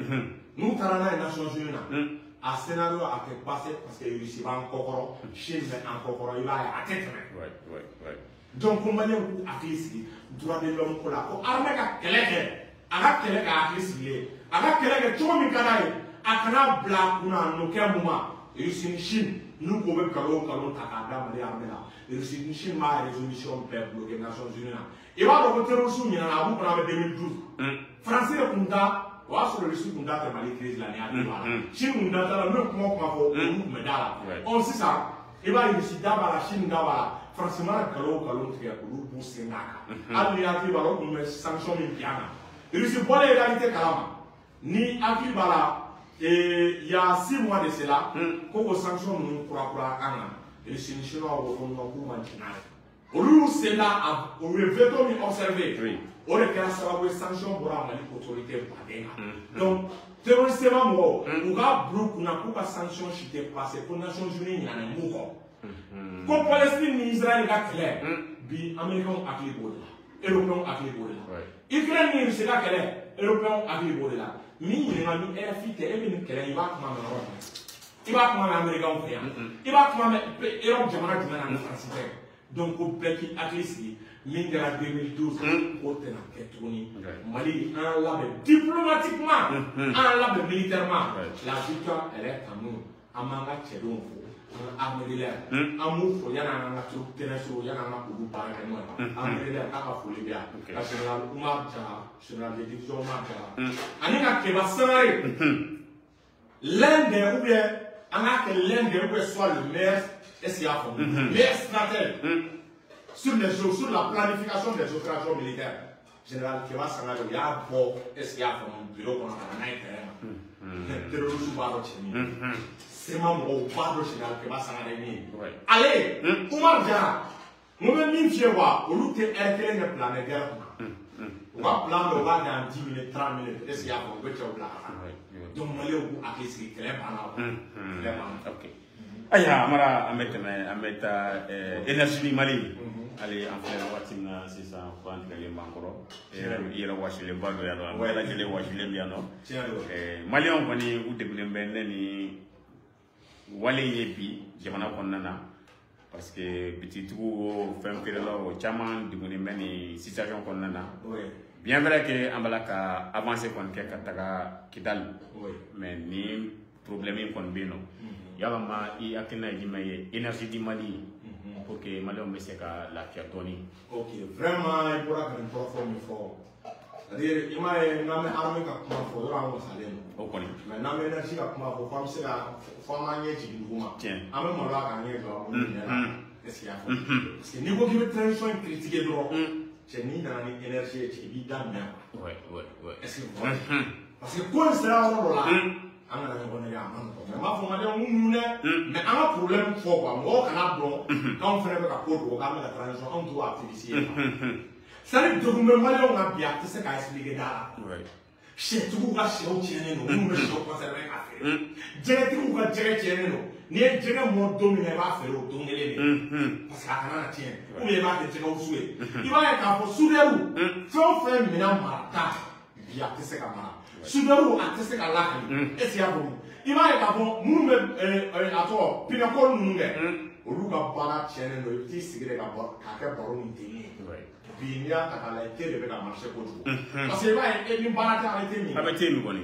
n'u taara n'a ye Nations Unies na a scénario a été passé parce que Russie va encore, Chine encore, il va à tête. Donc, on va dire à Christ, droit de l'homme pour la armée à Kelek, à Kelek à Christ, à Kelek, tout le monde à Kana Black, on a nos Kamuma, Russie, Chine, nous pouvons calon, Takada, les armées là. Russie, Chine, ma résolution peuple, les Nations Unies. Et va vous dire aussi, il y en a un pour 2012. Français, le Kunda. Sur le sud, on a fait crise l'année dernière. Chine, on a fait le même comment on sait ça. Il va réussir d'abord la Chine, d'abord franchement, calon, très pour Sénaka. Allié va nous mettre sanctions impiana. Il réussit pas les réalités calama. Ni Akibala, et il y a 6 mois de cela, qu'on sanctions nous pour un et les Chinois ont maintenant. Au lieu c'est là, on veut observer. On est savoir sanctions pour l'autorité. Donc, terroristement, on a bloqué une sanction qui était passée pour les Nations Unies. Il y a un mouvement. Comme Palestine et Israël a clair, les Américains ont acquis les Européens ont acquis les Ukrainiens, c'est là qu'elle est. Européens ont acquis les mais il y a mis RFIT et il va commander il va commander l'Américain au Créan. Il va commander l'Europe, Jamana, français. Donc, au Pékin, à Clissi, Mingara 2012, au Ténakétouni, Mali, un lab diplomatiquement, un lab militairement. La victoire, elle est à nous. À Manga Tchédon, à armée de l'air. À Moufo, il y a un truc, il y a un coup par un armée de l'air, à Folibia, à Général Oumarja, Général de Division Oumarja. Anika Keba Sanare, l'un des ou bien, l'un des soit le maire. SIAF, meilleur stratège sur la planification des opérations militaires. Général Keba Sangare, il y a un bon SIAF, un bureau qu'on a un terrorisme barreau chez c'est mon barreau général Keba Sangare. Allez, Oumar Diara, nous me mis chez moi, au lieu de être un plan de guerre. On va plan de voir dans 10 minutes, 30 minutes, SIAF, on peut faire là. Donc, on va aller au Akisri, très banal. Ok. Aya amara ameta énergie Mali allez en faire watina c'est ça prendre les bankoro et ira washile bando ya no wala jele washile biano Mali on koni u debule mbenne ni wale yebi jamana konnana parce que petit trou femme que là au chaman debule mbenne situation konnana bien vrai que ambalaka avancer kon ke kataka kidal mais ni problème kon bino yalama i akina jimaye énergie du Mali pour que Mali on messe la fiatoni. Ok, vraiment il pourra faire une profonde fort. C'est-à-dire il m'a nommé armée comme pour rendre salem. Ok. Mais nommé énergie comme pour former la formation du mouvement. Tiens. En même temps là gagner genre. Est-ce qu'il y a parce que niveau qui veut transition critiquer droit. C'est ni dans l'énergie qui est dans bien. Ouais. Est-ce que parce que quoi sera là on a mais ma formation mais un problème fort quoi moi quand on fait avec la code on a la transition on doit activiser ça le document on a bien c'est qu'à expliquer là chez tout va chez au tien nous me chaud pas ça avec affaire j'ai tout va gérer nous ni gérer mon dominer va faire au dominer parce que quand on tient ou il va te gérer au souhait il va être pour souder où faut faire maintenant marata bien c'est comme ça Subaru artistique à la et c'est à vous. Il va y avoir nous à toi, puis encore nous au Luga Bala Channel, le petit cigarette à bord, à quel baron d'Élie. Puis il y a à la télé avec la marché pour vous. Parce qu'il va y avoir une barate à l'été.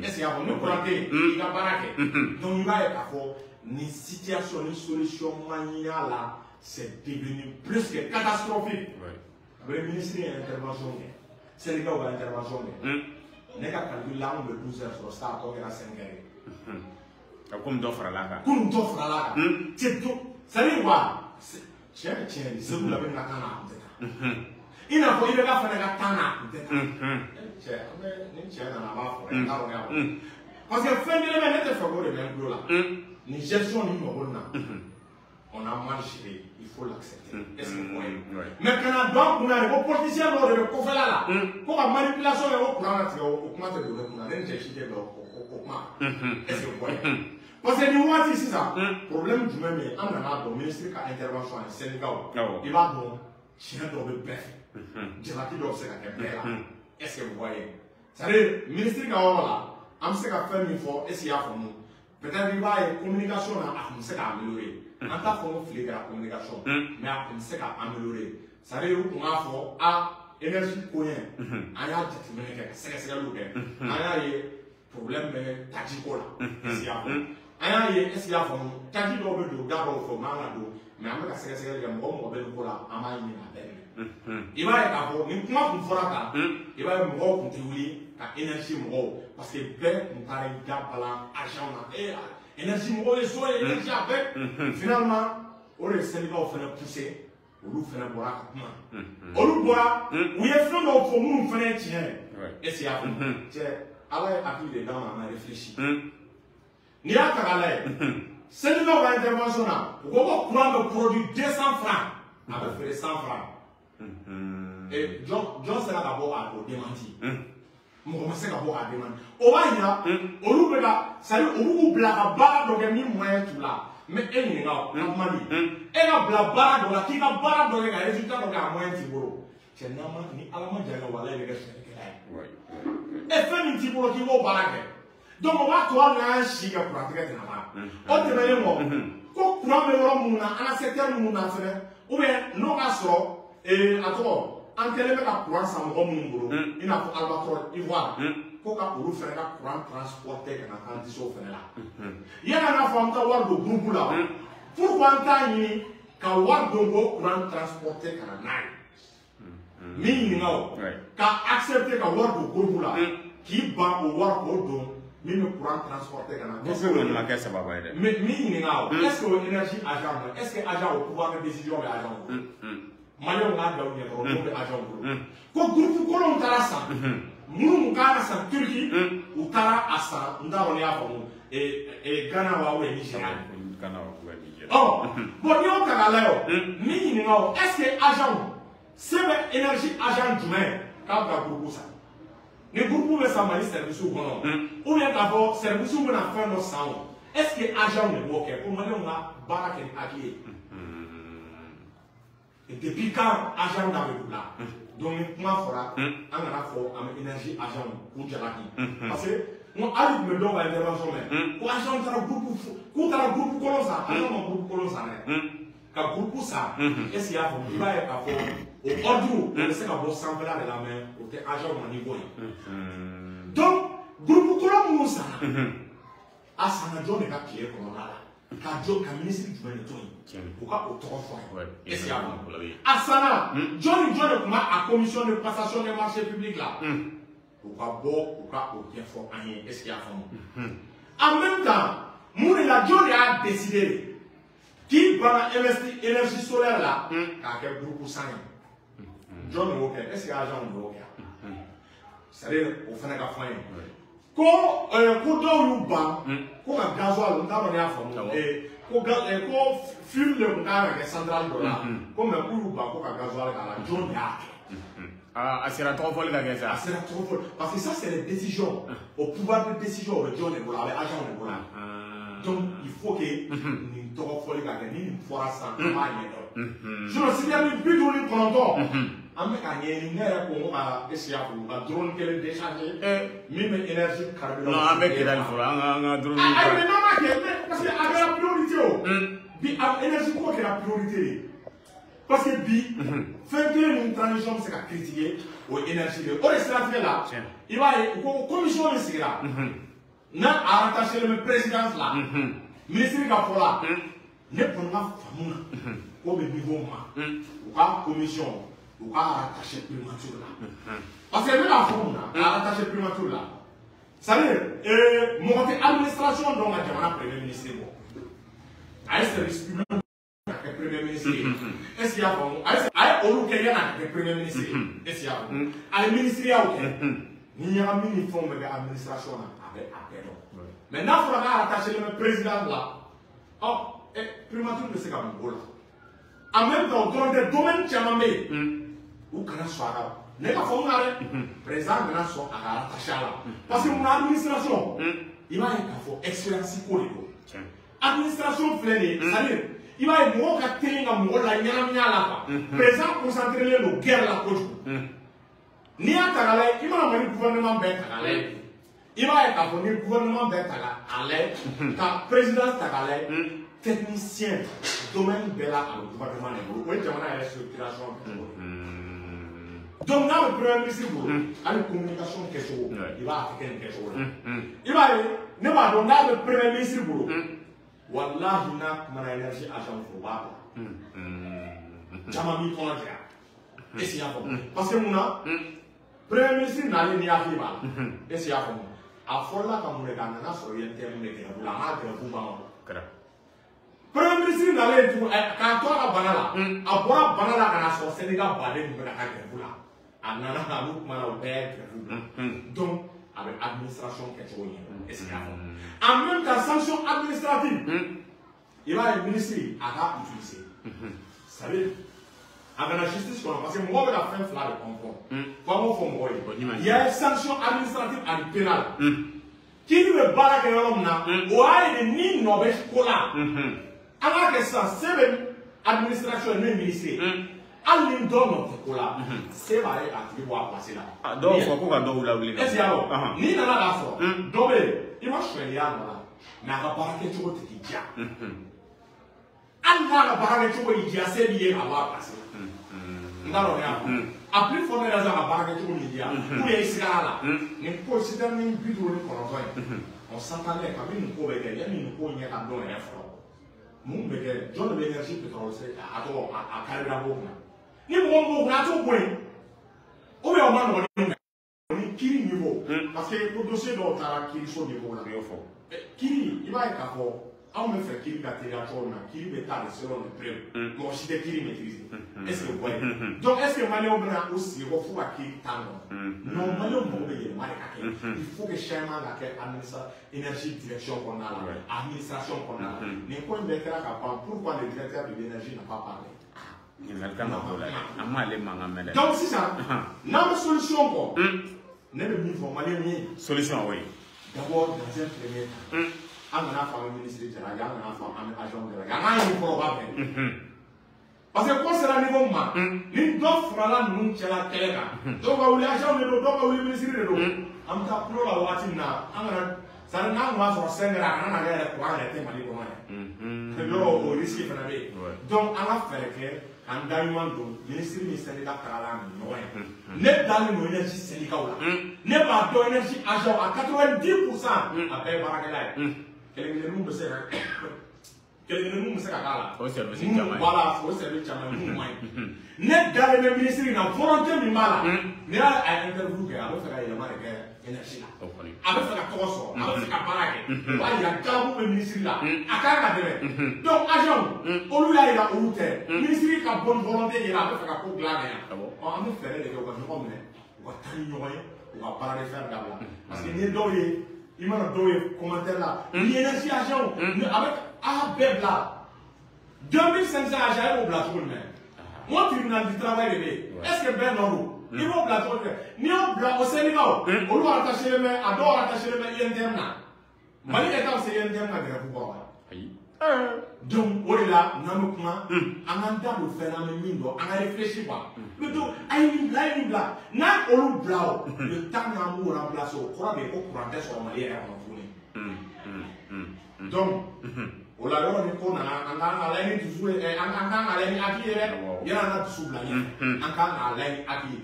Et c'est à vous, nous planter, il va baraquer. Donc il va y avoir une situation, une solution manière là, c'est devenu plus que catastrophique. Le ministre de l'intervention, c'est le gars de l'intervention. Ne ka calcul là on le 12 heures sur ça to era 5 heures comme d'offre là comme d'offre là c'est tout ça veut quoi tiens c'est vous l'avez na kana il n'a pas il va faire la kana tiens mais tiens na va parce que fin de l'année n'était pas le même là ni gestion ni mo on a mal géré il faut l'accepter est-ce que mais quand donc on a les politiciens le conflit là pour la manipulation et au plan au comment te donner on a rien cherché au comment est-ce que vous voyez parce que nous voici c'est ça problème du même on a le ministre qui a intervention en Sénégal il va bon chien dans le bref je vais dire c'est là est-ce que vous voyez c'est le ministre qui a là on sait qu'à faire une fois est-ce qu'il y a pour nous peut-être il va y communication à commencer à améliorer. En tant qu'on fait la communication, mais à commencer à améliorer. Ça veut dire qu'on a fait à énergie coin, on a dit c'est on a problème tactico là. On a est-ce qu'il y a un tactique au bout de d'abord faut malado, mais on a c'est le bon modèle pour la amani la peine. Il va être à vous, mais comment vous fera ça? Il va me voir contribuer à énergie mo parce que ben on parle d'appelant argent là. Énergie mo et soit énergie avec finalement on le Sénégal on fait pousser on lui fait un bois on lui boit où il est fait dans pour nous faire tiens et c'est à vous tiens allez appuyer dedans on a réfléchi ni à Tagalay Sénégal va intervention là on va prendre le produit 200 francs avec les 100 francs et John sera d'abord à démentir mɔgɔ se ka bɔ a demande o b'a yira olu bɛ ka c'est à dire olu b'u bila ka baara dɔ kɛ min moyen t'u la mais e ɲininka o ka kuma di e ka bila baara dɔ la k'i ka baara dɔ kɛ ka résultat dɔ kɛ a moyen t'i bolo cɛ n'a ma ni ala ma jan ka wala i bɛ kɛ sɛnɛkɛla ye e fɛn min t'i bolo k'i b'o baara kɛ donc o b'a to hali n'an si kɛ kurantigɛ tɛna ban o tɛmɛnen kɔ ko kuran bɛ yɔrɔ minnu na an ka secteur minnu na fɛnɛ ou bien n'o ka sɔrɔ a tɔgɔ an kɛlen bɛ ka courant san mɔgɔ minnu bolo i n'a fɔ Albatros Ivoire ko ka olu fɛnɛ ka courant transporter ka na an diso fɛnɛ la yanni an k'a fɔ an bɛ taa wari don groupe la pourquoi an t'a ɲini ka wari don ko courant transporter ka na n'a ye min ɲininka o ka accepter ka wari don groupe la k'i ban o wari k'o don min bɛ courant transporter ka na. ne fɛ kɔni ma kɛ sababa ye dɛ. mais min ɲininka o est ce que o énergie agent est ce que agent o pouvoir de décision bɛ agent o. Maliyɛnw k'a bila u ɲɛ kɔrɔ n'o bɛ agent bolo ko groupe kolonw taara san minnu kan ka san Turki u taara a san n t'a dɔn n'i y'a faamu Ghana wa ou bien Nigéria bon n'i y'o ta k'a lajɛ o min ɲininka o est ce que agent se bɛ énergie agent jumɛn k'a bila groupe san ni groupe bɛ san Mali service kɔnɔ ou bien k'a fɔ service bɛna fɛn dɔ san o est ce que agent de b'o kɛ ko maliyɛnw ka baara kɛ ni hakili ye. Et depuis quand agent d'avec là donc comment fera on a fort avec énergie agent pour jalaki parce que moi avec me donne intervention mais pour agent dans groupe pour dans groupe colon ça agent dans groupe colon ça ka groupe ça est-ce qu'il y a il va être à fort au ordre on sait qu'à boss sans de la main au agent au niveau donc groupe colon nous ça à sana John est pas clair comme là ka ministre du Bénin pour ka o tɔgɔ fɔ ye est-ce qu'il y a a sana John kuma a commission de passation des marchés publics là u ka bɔ u ka o ɲɛfɔ an ye est-ce qu'il y a faamu en même temps mun de la John y'a décidé k'i banna énergie solaire la k'a kɛ groupe san ye John y'o kɛ est-ce que agent y'o kɛ c'est-à-dire o fana ka fɔ an ye ko dɔw y'u ban ko ka gasoil n t'a dɔn n'i y'a faamu ko fuel de tun kan ka kɛ centrale dɔ la ko mais k'u y'u ban ko ka gasoil k'a la John de y'a kɛ. a sera tɔgɔ fɔli ka kɛ sa. a sera tɔgɔ fɔli parce que ça c'est les décisions au pouvoir de décision o bɛ John de bolo a bɛ agent de bolo donc il faut que nin tɔgɔ fɔli ka kɛ ni nin fɔra sisan an b'a ɲɛdɔn sinon si ni 59 an bɛ k'a ɲɛɲini ne yɛrɛ ko n ko ka essayer a fɔ ka drone kelen décharger min bɛ énergie carburant. non an bɛ kɛlɛ nin fɔlɔ an ka drone. mais n'an m'a kɛ parce que a kɛra priorité o bi énergie ko kɛra priorité de parce que bi fɛn kelen min transition bɛ se ka critiquer o ye énergie de o de siratigɛ la i b'a ye u ko commission min sigira n'a a rattaché le présidence la ministre ka fɔ la ne kɔni ka faamu na k'o bɛ niveau ma u ka commission. U ka rattaché primature là parce que ne b'a fɔ mun na a rattaché primature là c'est à dire mɔgɔ tɛ administration dɔn ka jamana premier ministre bɔ a ye service public ka kɛ premier ministre ye est ce que i y'a faamu a ye olu kɛ yanni a ka kɛ premier ministre ye est ce que i y'a faamu a ye ministériyaw kɛ ni ɲagami ni fɛnw bɛ kɛ administration na a bɛ dɔn mais n'a fɔra k'a rattaché le président la primature bɛ se ka mun k'o la en même temps dans des domaines caman bɛ yen. U kana sɔn a la ne ka fɔ mun na dɛ président kana sɔn a ka rattaché a la parce que mun na administration i b'a ye k'a fɔ expérience ko de don administration filɛ nin ye c'est à dire i b'a ye mɔgɔw ka teli ka mɔgɔ la ɲɛnamini a la quoi président concentré len don guerre la kojugu n'i y'a ta k'a lajɛ i mana Mali gouvernement bɛɛ ta k'a lajɛ Il va être le gouvernement à l'aide, la présidence à l'aide, technicien, domaine de la gouvernement. Oui, j'ai une structuration. Donc, là, le premier ministre, il a une communication quelque chose. Il va africaine quelque chose. Il va ne va donc là, le premier ministre, Wallah, il n'a pas d'énergie à Jean Fouba. Jamais mis ton agréable. Et c'est parce que mon premier ministre n'a rien à faire. Et c'est à fola comme le Ghana sur le terme de la marque de Fouba. Premier ministre n'a rien tout. Quand toi la banana, à boire banana à la sauce Sénégal, balai de la Fouba. À Nana, à l'autre, à l'autre, donc, avec administration quelque chose. Et c'est à en même temps, sanction administrative, il va être ministre à utiliser. Vous savez, avec la justice, parce que moi, je vais faire un de comprendre. Comment faut il y a une sanction administrative et pénale. Qui ne barre que l'homme n'a, ou a une ni Norvège cola. Alors que ça, c'est l'administration et le ministère. Allez dans notre cola, c'est vrai à tu vois passer là. Donc, il faut qu'on va là où il est. Ni dans la sorte. Donc, il va choisir là. Mais à part quelque chose qui dit. Allah la baraka choko idia c'est bien à voir passer. Ndalo ya. A plus fort la baraka choko idia. Pour les iskala. Ne ko sita ni bidu ni kono on s'entendait quand même ko bege ya ni ko nya ka do ya fro. Mun bege John de l'énergie pétrole c'est à to à carrière beaucoup. Ni mo na to point. O be o ma no ni kiri niveau parce que le dossier do tara kiri so niveau la yo fo. Kiri il va être fort. On me fait qu'il y a des choses qui me parlent selon le prix. Moi, je suis maîtrisé. Est-ce que vous voyez? Donc, est-ce que Maléon a aussi il faut qu'il tente? Non, Maléon il faut que chacun ait énergie direction qu'on a là, administration qu'on a là. Mais quand il est là, pourquoi le directeur de l'énergie n'a pas parlé? Donc, c'est ça. Notre solution, quoi. N'est le niveau Maléon. Solution, oui. D'abord, dans un premier temps. On a fait un ministre de la Gare, on a fait un agent de la Gare. On a une probable. Parce que quand c'est la niveau, nous devons faire la nous qui est la télé. Donc, on a agent de l'eau, donc on a le ministre de l'eau. On a pro la watina. Ça n'a pas sur 5 ans, on a l'air de pouvoir arrêter ma libre. C'est là au risque de faire. Donc, on a fait que, en gagnant le ministre de Sénégal, n'est pas dans l'énergie Sénégal. N'est pas dans l'énergie agent à 90% après Barakela. Quel est le nom de ce cas-là? Voilà, il faut servir Tchama. Net dans le ministère, il a volonté de mal. Mais là, à l'interview, il a fait la énergie là. Avec la torso, avec la baraque. Il y a un le ministère là. À Canada. Donc, agent, au lieu d'aller à Outé, le ministère qui a bonne volonté, il a fait la coupe là. On va faire les gens comme nous. On va t'ignorer, on va parler faire d'abord. Parce qu'il y a des il m'a donné un commentaire là. L'énergie agent, avec un bébé là. 2500 agents au plateau. Moi, tribunal du travail, est-ce que Ben Noro, il va au plateau. Ni au Sénégal, on doit attacher les mains, on doit attacher les mains internes. Mali est dans ces internes à pouvoir. Donc, on est là, on a un temps de faire un mingo, on a réfléchi pas. Mais donc, aïe, là, n'a pas blanc, le temps d'amour remplacé au courant des hauts courants sur le Mali et en donc, on l'a dit qu'on a l'air de jouer, on a l'air à qui il y en a sous la ligne, on a l'air à qui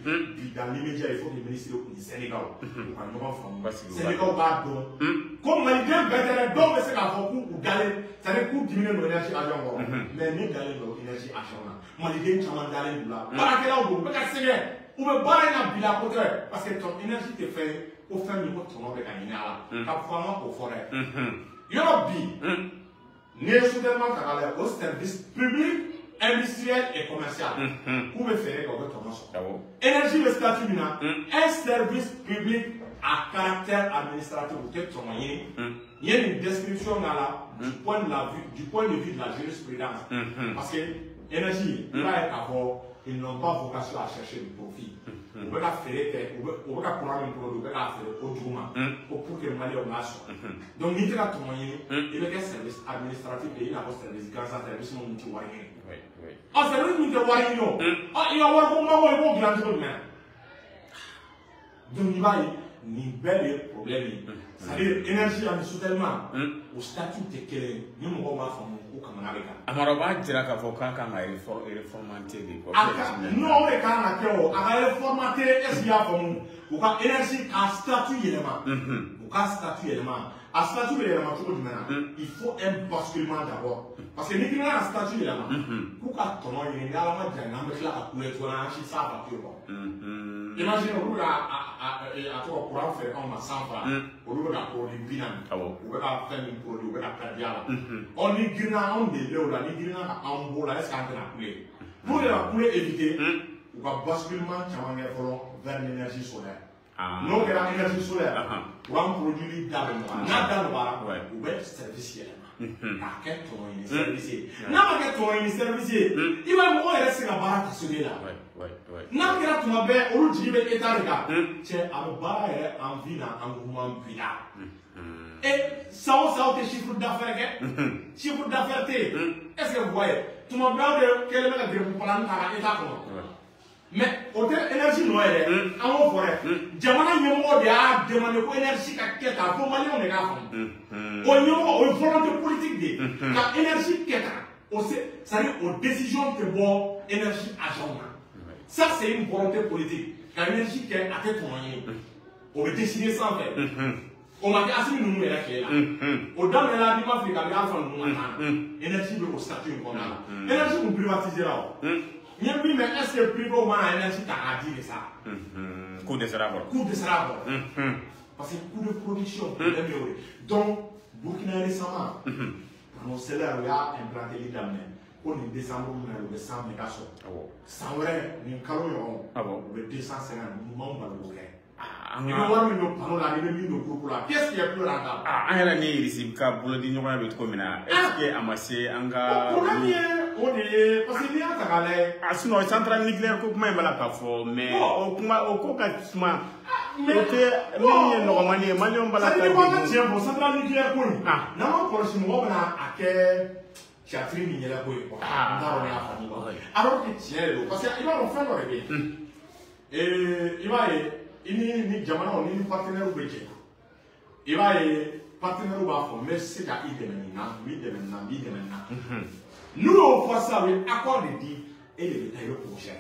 dans l'immédiat, il faut que le ministre du Sénégal, Sénégal va donc, comme Mali bien bête, donc c'est qu'à beaucoup ou galer, ça ne coûte diminuer l'énergie à l'envoi, mais nous galer l'énergie à l'envoi. Mali bien chaman galer là, voilà que là on peut pas signer, on peut pas aller dans la côté, parce que ton énergie te fait au fin du mois ton nom de gagner là, parfois au forêt. Yobi, n'est soudainement qu'à au service public, industriel et commercial. Vous pouvez faire comme votre commence. Énergie le statut un service public à caractère administratif ou peut-être moyen. Il y a une description là du point de vue de la jurisprudence. Parce que l'énergie, il va être avant, ils n'ont pas vocation à chercher du profit. On va faire on va prendre un produit, on va faire au Djouma pour que le Mali en marche. Donc, il y a un moyen, il y a un service administratif et il y a un service grâce à un service multi-warning. Ah, c'est lui qui est warning. Ah, il y a un warning, il y a un grand. Donc, il va ni belle problème c'est-à-dire énergie en soutènement au statut de quel ni mo ba fa ko kamana be ka amara ba jira ka fo ka kan reformater de ko non o ka na ke o a reformater est ya fa mu ko ka énergie ka statut yelema ko ka statut yelema a statut yelema to ko dimana il faut un basculement d'abord parce que ni kina statut yelema ko ka tono yele ngala ma janga me kla ka kule to na shi sa ba ko imagine on a trop courant faire on a 100 francs on veut la produit binan on veut la faire une produit on veut la cadia on ni grina on de là on ni grina en bola est-ce qu'on a coulé pour la couler éviter on va basculement changer vers l'énergie solaire non que l'énergie solaire on va produire dans le na dans le bar on veut service a quel ton in service na ma ton in service il va mo rester la baraka celui-là n'a kɛra tuma bɛɛ olu jigi bɛ état de kan cɛ a bɛ baara yɛrɛ en vie na engouement bi la et san o san aw tɛ chiffre d'affaires kɛ chiffre d'affaires tɛ yen est ce que vous voyez tuma bɛɛ aw de kɛlen bɛ ka grève plan ta ka état kɔnɔ mais o tɛ énergie nɔ yɛrɛ an b'o fɔ dɛ jamana ɲɛmɔgɔ de y'a demandé ko énergie ka kɛ tan fo maliyɛnw de k'a faamu o ɲɛmɔgɔ o ye volonté politique de ye ka énergie kɛ tan o c'est-à-dire o décision tɛ bɔ énergie agent na. Ça, c'est une volonté politique. La énergie qui est à tête moyenne. On veut décider sans faire. On m'a dit, ah, si nous là. Au dans de la vie, ma fille, quand nous énergie de au statut qu'on a. Énergie, on privatise là. Mais est-ce que le privé, on a énergie, t'as dit ça? Coup de sarabor. Coup de sarabor. Parce que coût de production, donc, Burkina récemment, dans nos salaires, il y a implanté l'idée. On est décembre, on est 100 mégaso. Sans vrai, nous calons, on est 250, nous m'en allons. Qu'est-ce qui est plus rentable? Ah, il y a des risques qui ont été est-ce que amassé un gars? On est parce qu'il y a un gars. Ah, sinon, centrale nucléaire, comment elle va la faire? Mais au Coca, mais normalement, Malion va la faire. Tiens, centrale nucléaire, non, pour le moment, on a Catherine Mignela Boy. Alors que tiens, parce qu'il va en faire le rêve. Et il va ni jamana on ni partenaire ou budget. Il va partenaire ou va mais c'est à idée maintenant. Nous on fait ça avec accord de dit et le détail projet.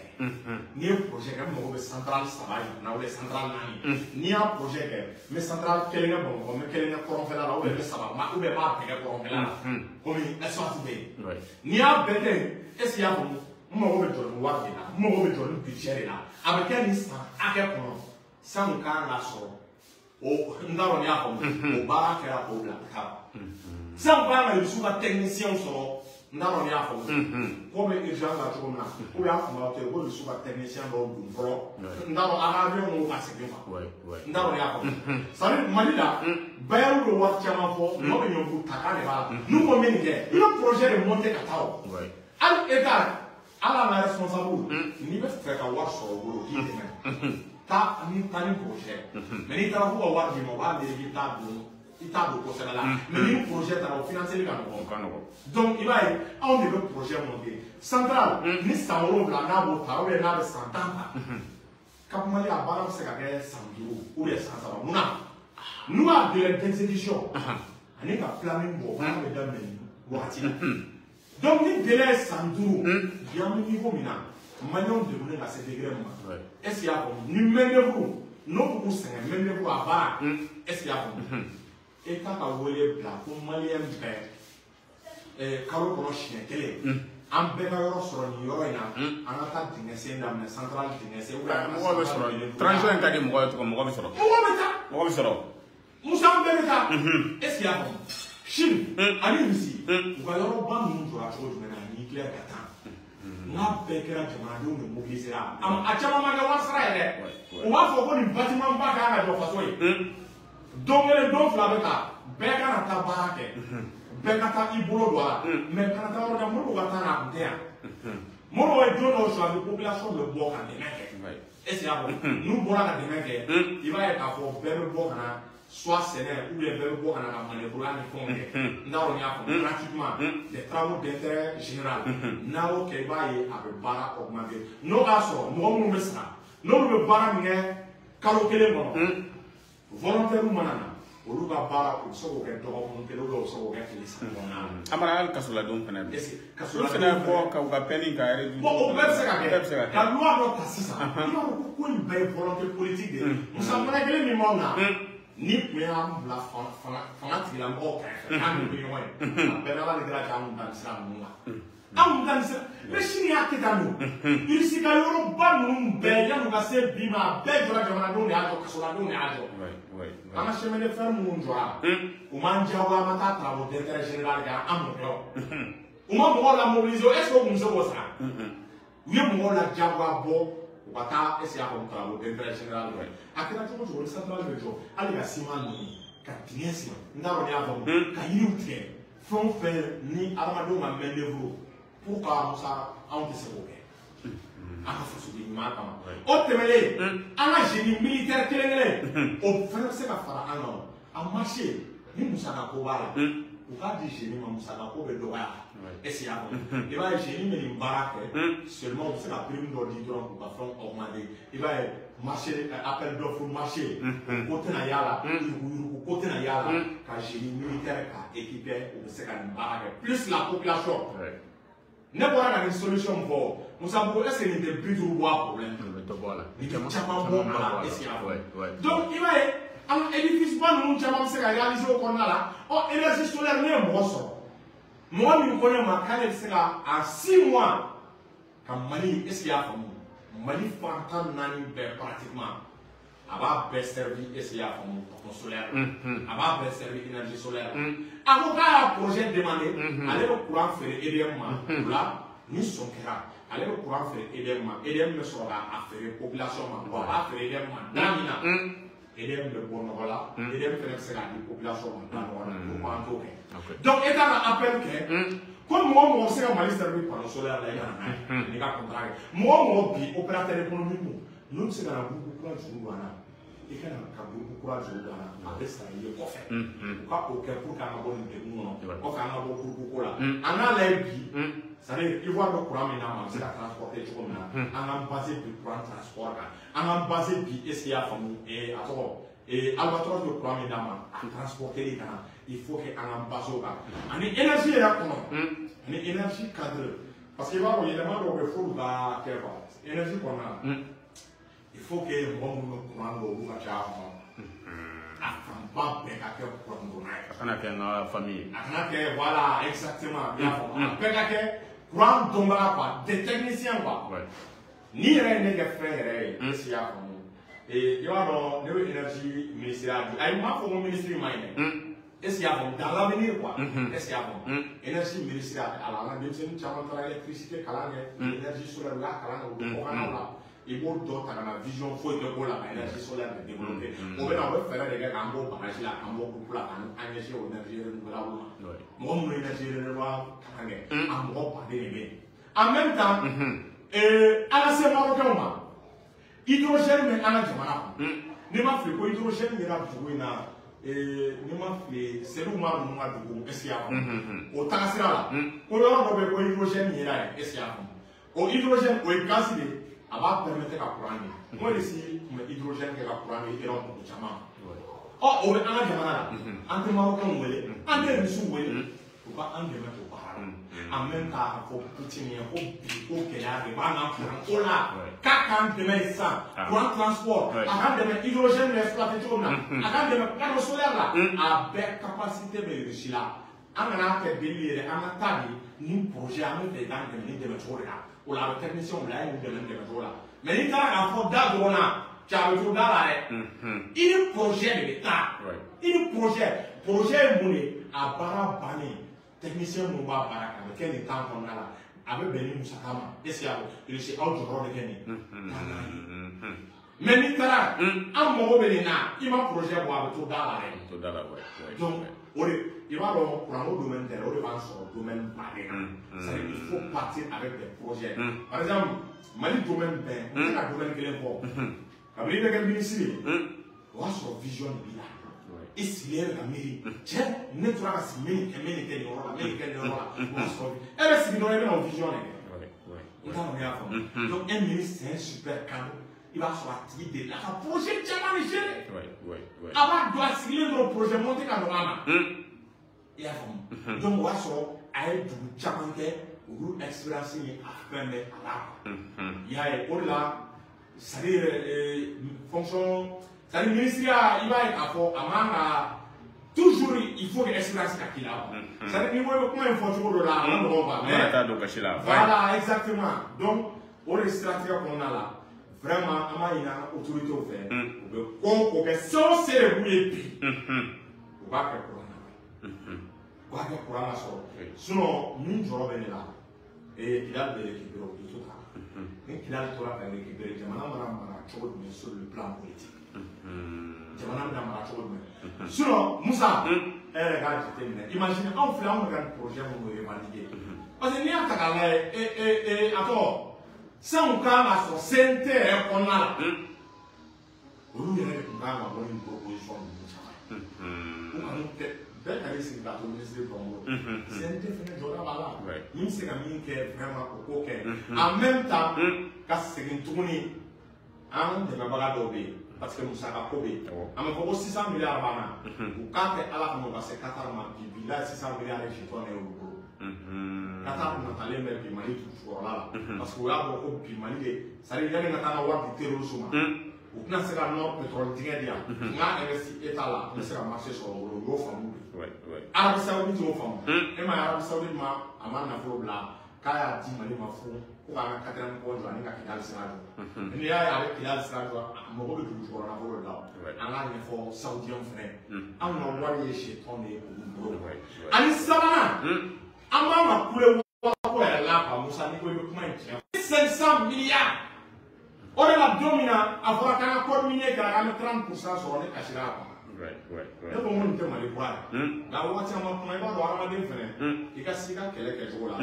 Ni un projet comme le central travail, na le central nani. Ni un projet mais central quel est bon, mais quel est le courant fait là ou le ça va, ou bien pas le courant fait là. Comme est sorti. Ni un bété, est-ce qu'il y a bon, moi on veut donner moi on veut donner budget là. Avec un instant, à quel point sans kan la so o ndaro nya ko o ba kera ko bla ka sans kan la su ka technicien so ndaro nya ko ko me urgent la to na o ya ko ma te ko su ka technicien do du pro ndaro arabe mo ka se ba ndaro nya ko sari malila bayaru do wa chama fo no be nyoku takale ba nous ko meni ke le projet de monter katao al état ala la responsable ni be faire ka wa so go ki de ta ni projet mais ni ta ko wa di mo ba de ita do ko sala la mais ni projet ta o financer ka no donc il va on devait projet monter central ni samoro la na bo ta o le na be santanta kapmali a bala se ka ke sanduru ou les santaba muna nous a de l'exécution ani ka planning bo ba be da men wati donc ni délai sanduru yam niveau mina manion de donner la CDGM. Est-ce qu'il y a un numéro? Non, pour ça, même le à bas. Est-ce qu'il y a un et quand on voit les plats, pour malien père, quand on connaît chien, télé, en bénévole sur New York, en attaque d'Inessé, dans la centrale d'Inessé, ou la transition en cas de moi, comme moi, est-ce qu'il y a un Chine, allez ici, vous allez au banc, nous, pour la chose, nucléaire, n'a pas que la demande de mobiliser. A chama ma gawa sara yɛrɛ o b'a fɔ ko nin bâtiment ba kan ka jɔ faso ye don kelen don fila bɛ ta bɛɛ ka na taa baara kɛ bɛɛ ka taa i bolo don a la mais kana taa yɔrɔ jan mɔgɔw ka taa na a kun tɛ yan mɔgɔw ye don dɔw sɔrɔ a bɛ population bɛ bɔ ka dɛmɛ kɛ est ce que y'a fɔ n'u bɔra ka dɛmɛ kɛ i b'a ye k'a fɔ bɛɛ bɛ bɔ ka na soit sɛnɛ ou bien bɛɛ bɛ bɔ ka na ka manebrouiller ni fɛnw kɛ n t'a dɔn n y'a fɔ gratuitement des travaux d'intérêt général n'a y'o kɛ i b'a ye a bɛ baara augmenter n'o b'a sɔrɔ mɔgɔ minnu bɛ sara n'olu bɛ baara min kɛ kalo kelen kɔnɔ volontaire manana olu ka baara o so ko kɛ dɔgɔkun kelen o so ko kɛ tile saba amara al kasula don fana bɛ kasula fana bɔ ka ka peine ka yɛrɛ di bon o bɛɛ bɛ se ka kɛ ka loi dɔ ta sisan i b'a fɔ ko in bɛɛ ye volonté politique de musa mana kelen min b'anw na ni tun y'an bila fanga tigilamɔgɔw kɛrɛfɛ an bɛ ɲɔgɔn ye a bɛɛ n'ala de kɛra k'an dan sira ninnu la anw dan sira mais sini y'a kɛ tan don irisi ka yɔrɔba ninnu bɛɛ yan'u ka se bi ma a bɛɛ jɔra jamanadenw de y'a jɔ kasoladenw de y'a jɔ an ka chemin de fer minnu jɔra u m'an diyagoya an ma taa travaux d'intérêt général kɛ an mɔkɛw u ma mɔgɔw la mobiliser est ce que o kun bɛ se k'o sara u ye mɔgɔw la diyagoya bɔ u ka taa est ce que y'a faamu travaux d'intérêt général a kɛra cogo cogo ni centrale bɛ jɔ hali ka ciment ninnu ka dingɛ sen n t'a dɔn n'i y'a faamu ka yiriw tigɛ fɛn o fɛn ni adamadenw ka main d'œuvre pour ka musa anw tɛ se k'o kɛ an ka fasoden ɲuman kama o tɛmɛnen an ka génie militaire kelen kelen o fɛnɛ bɛ se ka fara an kan a marché ni musaka ko b'a la u k'a di génie ma musaka ko bɛ dɔgɔya est ce que y'a faamu i b'a ye génie bɛ nin baara kɛ seulement u bɛ se ka prime dɔ di dɔrɔn k'u ka fɛnw augmenter i b'a ye marché appel d'offre marché ko tɛna y'a la yurugu ko tɛna y'a la ka génie militaire ka équiper u bɛ se ka nin baara kɛ plus la population ne bɔra ka nin solution fɔ Musa Bugo est ce que nin tɛ bi duuru bɔ a problème nin tɛ caman bɔ a la est ce que y'a faamu donc i b'a ye an ka édifice ba ninnu caman bɛ se ka réaliser o kɔnɔna la ɔ énergie solaire ne ye mɔgɔ sɔrɔ mɔgɔ min ko ne ma k'ale bɛ se ka en 6 mois ka Mali est ce que y'a faamu Mali fantan naani bɛɛ pratiquement a b'a bɛɛ servir est ce que y'a faamu solaire a b'a bɛɛ servir énergie solaire a ko k'a y'a projet demandé ale bɛ courant feere EDM ma o la ni sɔn kɛra ale bɛ courant feere EDM ma EDM bɛ sɔrɔ k'a feere population ma wa a b'a feere EDM ma da min na EDM bɛ bɔ nɔgɔ la EDM fɛnɛ bɛ se k'a di population ma da nɔgɔ la o k'an t'o kɛ donc État ka appel kɛ ko mɔgɔ o mɔgɔ bɛ se ka Mali servir panneau solaire la i ka na n'a ye n'i ka contrat kɛ mɔgɔ o mɔgɔ bi opérateur économique don n'olu bɛ se ka na groupe kura juru don a la i ka na ka groupe kura juru don a la a bɛ sara i ye kɔfɛ u ka o kɛ pour que an ka bɔ nin degun kɔnɔ kɔfɛ an ka bɔ groupe ko la an k'a lajɛ bi c'est à dire Ivoire bɛ courant min na ma a bɛ se ka transporter cogo min na an k'an baser bi courant transport kan an k'an baser bi est ce que y'a faamu a tɔgɔ Albatros bɛ courant min d'a ma a transporter ka na il faut que an k'an baser o kan ani énergie yɛrɛ kɔnɔ ani énergie cadre parce que i b'a dɔn yɛlɛma dɔw bɛ f'olu ka kɛ quoi énergie kɔnɔna la il faut que mɔgɔ minnu bɛ courant don olu ka ca a kɔnɔ a fanba bɛɛ ka kɛ courant donna ye. A kana kɛ n ka famille. A kana kɛ voilà exactement i y'a faamu a bɛɛ ka kɛ courant donbaga quoi des techniciens quoi. N'i yɛrɛ ye ne kɛ fɛn yɛrɛ ye est ce que i y'a faamu i b'a dɔn ne bɛ énergie ministère di ayi n m'a fɔ ko ministre ma ɲi dɛ est ce que i y'a faamu dans l'avenir quoi est ce que i y'a faamu énergie ministère a la an ka denmisɛnnin caman taara électricité kalan kɛ énergie solaire u y'a kalan kɛ u bɛ kɔkannaw la. I b'o dɔ ta ka na vision foyi tɛ k'o la ka énergie solaire de développer o bɛ na o bɛ fɛɛrɛ de kɛ k'an bɔ bagaji la k'an bɔ groupe la k'an ɲɛsin o énergie renouvelable ma mɔgɔ minnu ye énergie renouvelable kalan kɛ a mɔgɔ baden de bɛ yen en même temps an ka se Marokɛnw ma hydrogène bɛ an ka jamana kɔnɔ n'i ma fili ko hydrogène yera dugu in na n'i ma fili Seydou Umaru ninnu ka dugu est ce que y'a faamu o tagasira la ko yɔrɔ dɔ bɛ yen ko hydrogène yera yen est ce que y'a faamu o hydrogène o ye gaz de ye a b'a permettre ka courant di moi ici tun bɛ hydrogène kɛ ka courant di yɔrɔ dugu caman ɔ o bɛ an ka jamana la an tɛ Marokɛnw wele an tɛ Rusiw wele u ka an dɛmɛ o baara la en même temps a fɔ Poutine ye ko bi ko gɛlɛya de b'an ka courant ko la k'a k'an dɛmɛ sisan courant transport a k'an dɛmɛ hydrogène bɛ exploiter cogo min na a k'an dɛmɛ panneau solaire la a bɛɛ capacité bɛ Russie la an kana kɛ deli yɛrɛ an ka taa de ni projet an bɛ fɛ k'an dɛmɛ ni dɛmɛ cogo de la. O la technicien bila ye dɛmɛ cogo la mais n'i taara k'a fɔ da dɔrɔn na cɛ a bɛ to da la dɛ i ni projet de bɛ taa i ni projet ye mun ye a baara bannen technicien minnu b'a baara kɛ a bɛ kɛ nin temps kɔnɔna la a bɛ bɛn ni musaka ma est ce que aw jɔyɔrɔ bɛ kɛ nin mais n'i taara an mago bɛ nin na i ma projet bɔ a bɛ to da la dɛ donc o de i b'a dɔn courant ko domaine tɛ o de b'an sɔrɔ domaine baden na c'est à dire il faut partir avec des projets par exemple Mali domaine bɛɛ n tɛ ka domaine kelen fɔ kabini i bɛ kɛ ministre ye o y'a sɔrɔ vision de b'i la i sigilen bɛ ka miiri cɛ ne tora ka sigi min kɛ nin yɔrɔ la min kɛ nin yɔrɔ la o y'a sɔrɔ e bɛ sigi dɔrɔn i bɛ na o vision de kɛ n t'a dɔn n'i y'a faamu donc un ministre c'est un super cadre il va sɔrɔ a tigi de la ka projet caman de gérer. a b'a dɔn a sigilen dɔrɔn projet monter ka nɔgɔ a ma. i y'a faamu. donc o b'a sɔrɔ a ye dugu caman kɛ olu expérience ni a fɛn bɛ a la. i y'a ye o de la c'est à dire fonction c'est à dire ministériya i b'a ye k'a fɔ a man ka toujours il faut que expérience ka k'i la. c'est à dire ni ko i bɛ kuma in fɔ cogo dɔ la a ma nɔgɔn quoi. mais t'a dɔn kasi la. voilà exactement donc o de siratigɛ kɔnɔna la. Vraiment, on a une autorité au fait. On veut qu'on fasse sans cérémonie puis. On va faire pour un on va faire pour un sort. Sinon, nous jouons bien là. Et il a de récupérer au tout ça. Mais il a le droit de récupérer. Jamana mara chou mais sur le plan politique. Jamana mara chou mais. Sinon, Moussa, regarde, imaginez, on fait un grand projet pour nous valider. Parce que n'y a pas et attends. Sans aucun maçon, c'est qu'on a là. Vous avez une proposition de nous. Vous avez c'est la ministre de Congo. C'est un défini de la Nous, c'est un mini qui est vraiment au coquet. En même temps, quand c'est une tournée, on ne va pas l'obéir. Parce que nous savons combien. On a 600 milliards par an. Ou quand à la fin, on va se 4 ans, puis là, 600 milliards et je tourne au boulot. Qatar n'a pas les mêmes que Mali toujours là. Parce que là, beaucoup de Mali, ça veut dire qu'il y a un avoir du terrorisme. Ou bien c'est un nord pétrole tigrédien. On a investi État là, on s'est marché sur le gros famille. Arabie Saoudite, au fond. Et ma Arabie Saoudite, ma amana là, quand il y a 10 Mali, ma fou, pour avoir 80 points, j'en ai qu'à Kidal Serajo. Et il y a avec Kidal Serajo, mon rôle de toujours en avoir là. On a un effort saoudien frère. On a envoyé chez ton et au boulot. Allez, ça va! Ama ma kule wako ya lapa Musa niko ibe kuma nchi 500 milliards ore la domina avora kana coordonner kana 30% sur les kashira hapa right ko mun tema le kwa na wati ama kuma iba do arama den fene ikasika kele ke jola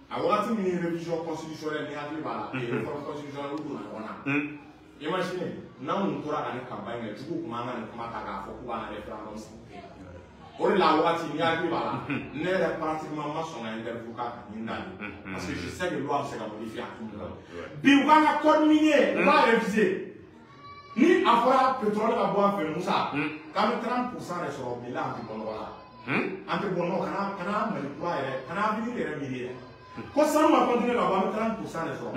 awati ni révision constitutionnelle ni hadi bala et réforme constitutionnelle ou na ona imagine na un tora kana campagne juku kuma na kuma ta ga fo ku bana référendum santé on la wati ni hadi bala ne est pratiquement son interview ka parce que je sais que loi c'est modifier à tout le monde bi on va coordonner on va réviser ni avoir pétrole à boire faire Moussa quand 30% reste sur le bilan du bon voilà entre bon non kana manipuler kana venir les milliers quand ça on va continuer à boire 30% reste sur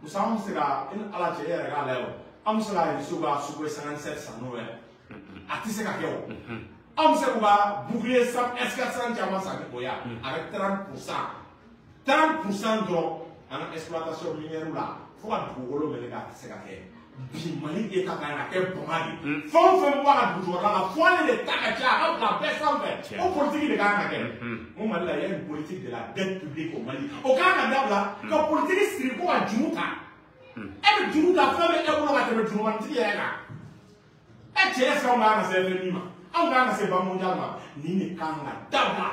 nous savons c'est là à la télé regarde on sera sur 57 ça nous à tisse ka keo on sait qu'on va boucler ça S400 diamants ça avec 30% 30% de l'exploitation minière là faut que vous le gars c'est ka Bimani est à la bombarde. Faut voir la foi de l'État la baisse en fait. Au politique de Ghana. Au Mali, il y a une politique de la dette publique au Mali. Au Canada, là, la politique est stricte à Djouta. Et le Djouta fait le héros de Djouta. Et tu es sur la Zévenima. En Ghana, c'est pas mondialement. Ni Kanga, Dabla.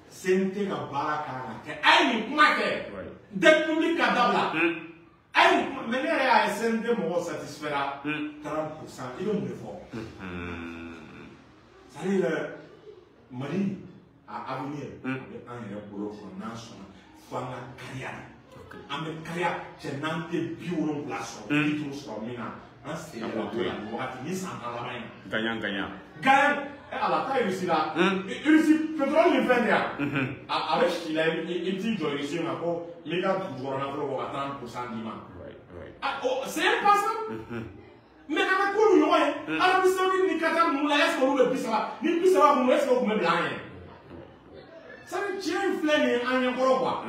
C'est un thé à Barakana. Aïe, Make. Dette publique à Dabla. Aïe, mais il y a un SND satisfait à 30%. Il est un effort. Ça veut dire Mali à avenir, avec un boulot national, faut un carrière. Un carrière, c'est un bureau de place. Il faut se promener. C'est un peu de la gagnant. Gagnant. À la taille ici là, il ici pétrole il fait rien. Avec ce qu'il a, il dit que ici on a pas, mais quand tu vois on a pas 30% d'imam. C'est impossible. Mais quand on a connu, Arabie Saoudite ni Qatar nous la est-ce qu'on le pisse là, ni pisse là nous est-ce qu'on met blanc. Ça veut dire une flemme en encore quoi.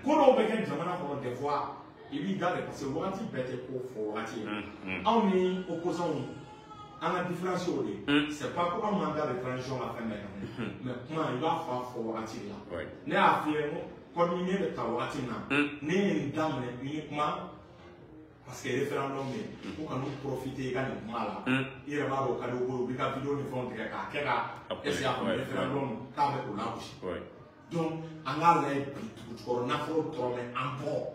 Quand on veut que jamana pour des fois, il garde parce que on dit bête pour faut rater. On est opposant. On a différencié. C'est pas pour un mandat de transition à faire mais comment il va faire faut rater là. Ne a fait comme il est de tawati na. Ne une dame uniquement parce que référendum pour que nous profiter quand nous mal il va au cadeau pour que vidéo ne font que et c'est un référendum quand on l'a aussi donc on a les tout on a faut tourner en port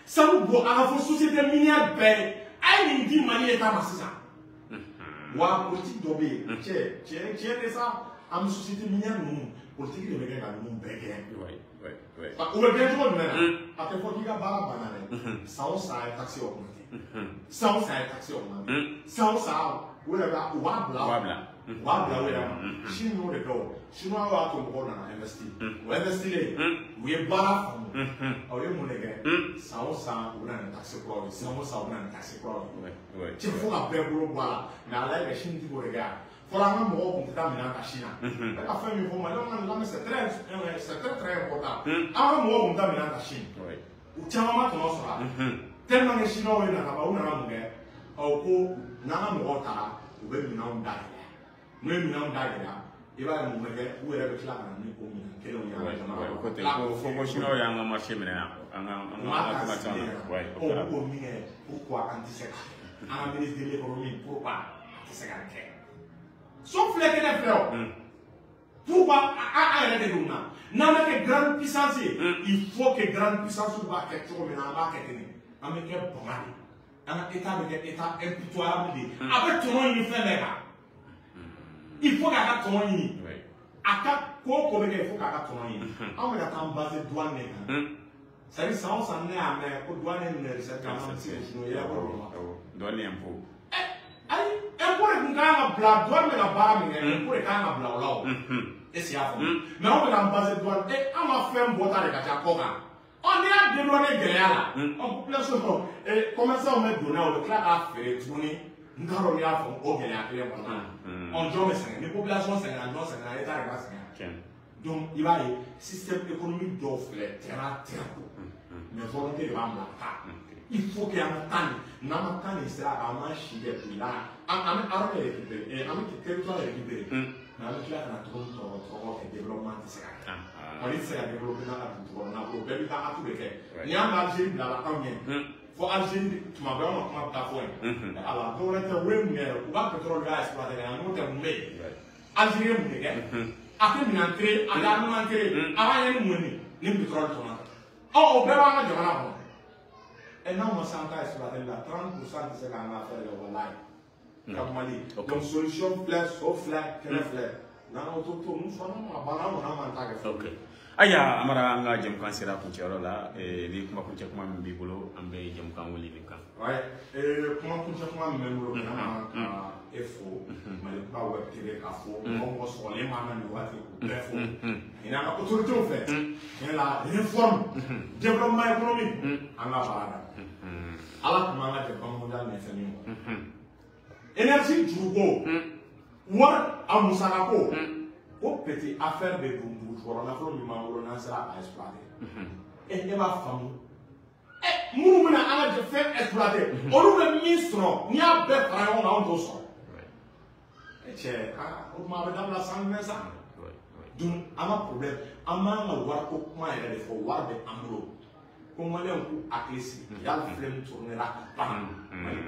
ça nous doit avoir une société minière ben aïe dit Mali est à ça wa politique d'obé tiens ça en société minière nous politique de méga nous bégué ou le bien tout le monde à tes fois qu'il y a bala banane ça on ça est taxé augmenté sans ça taxi on sans ça whatever wabla whatever chino de go chino wa to go na investi we investi le we bara o ye monege sans ça on a taxi pro sans ça on a taxi pro tu faut après pour voilà na la chine du regard Voilà, on va contaminer la Chine. La famille, c'est très important. On va contaminer la Chine. Ou tiens, on va commencer. Tellement les Chinois, ils n'ont pas eu au cours d'un mois, ou même une an d'ailleurs. Même une an d'ailleurs. Il va nous mettre où est le clan quel est le Chinois, il y a un marché maintenant. Pourquoi anti-sécurité? Un ministre de l'économie, pourquoi anti-sécurité? Sauf les frères. Pourquoi arrêter de nous? N'a que grande puissance, il faut que grande puissance soit quelque chose dans le marketing. Avec un bon un état impitoyable. Avec tout le monde, il fait il faut qu'à ton monde. À quatre quoi il faut qu'à ton monde. On va attendre basé douane. C'est-à-dire ça, on s'en est à mer pour douane et c'est quand même douane impôt. Pour les gens qui ont douane, mais la barre, pour les gens qui ont là. Et c'est à fond. Mais on va basé douane et on va faire un botard de Kachakora. On est à dédouaner Gréala. On peut placer et commencer à mettre donner au clair à faire tourner. Nous allons y avoir au Gréala. On joue les populations, c'est un nom, c'est un état de grâce. Donc, il va y avoir un système économique d'offre, terrain, mais volonté de l'âme. Il faut qu'il y ait un temps. N'a pas de sera à marcher depuis là. Avec l'armée récupérée, avec le territoire récupéré. Avec là, on a trop de développement de ces gars. On dit que c'est un développement dans la culture. On a problème à tous les cas. Il y a un Algérie dans la combien. Il faut Algérie, tu m'as bien on ta foi. Alors, on est un web, on va pétrole gaz exploiter. On est un mais. Algérie, on est gars. Après, on est entré, on a entré. Avant, il y a une monnaie. Le pétrole, on a. Oh, on peut pas en dire. Et non, on s'entend exploiter là, 30% de ce qu'on a fait de Wallahi. Comme Mali. Donc, solution flash, au flash, quel flash. Non, nous sommes à Bala, on a un tag. Ok. Aya, Amara, on a Jim Kansera Kucherola, et les Kumakuchakman Bibolo, and Bay Jim Kan will live. Ouais, et Kumakuchakman Member est faux, mais pas web TV à faux, on va se les mains de voiture, faux. Il y a une autorité au fait. Il y a la réforme, développement économique, en la barre. Alors que maman est comme mondial mais c'est énergie du go war à Moussarako au petit affaire de Bumbu on a fait le numéro on sera à exploiter et il va famille et nous na ala de faire exploiter on le ministre ni a bête rayon là on doit ça et c'est on m'a dans la sang mais ça donc on a problème on m'a war ko comment il faut war de amro comment les on a clé il y a la flemme tourner là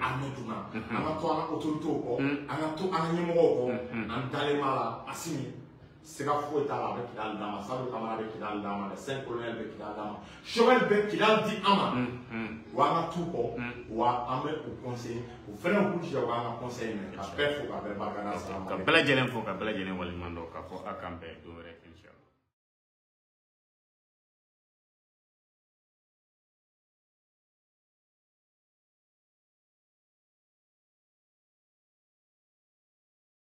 Amaduna, Amato Autoto, Anato Animo, Antalema, Assimi, Segafo est avec Kidaldama, Sado Kamara avec Kidaldama, le Saint-Colonel avec Kidaldama, Cheval Beck Kidaldi Ama, Wama Tupo, Wama au conseil, ou faire un coup de Wama conseil, mais à Perfo, à Bagana, Bella Jelen Foka, Bella Jelen Walimando, Capo, à Campé, de réflexion.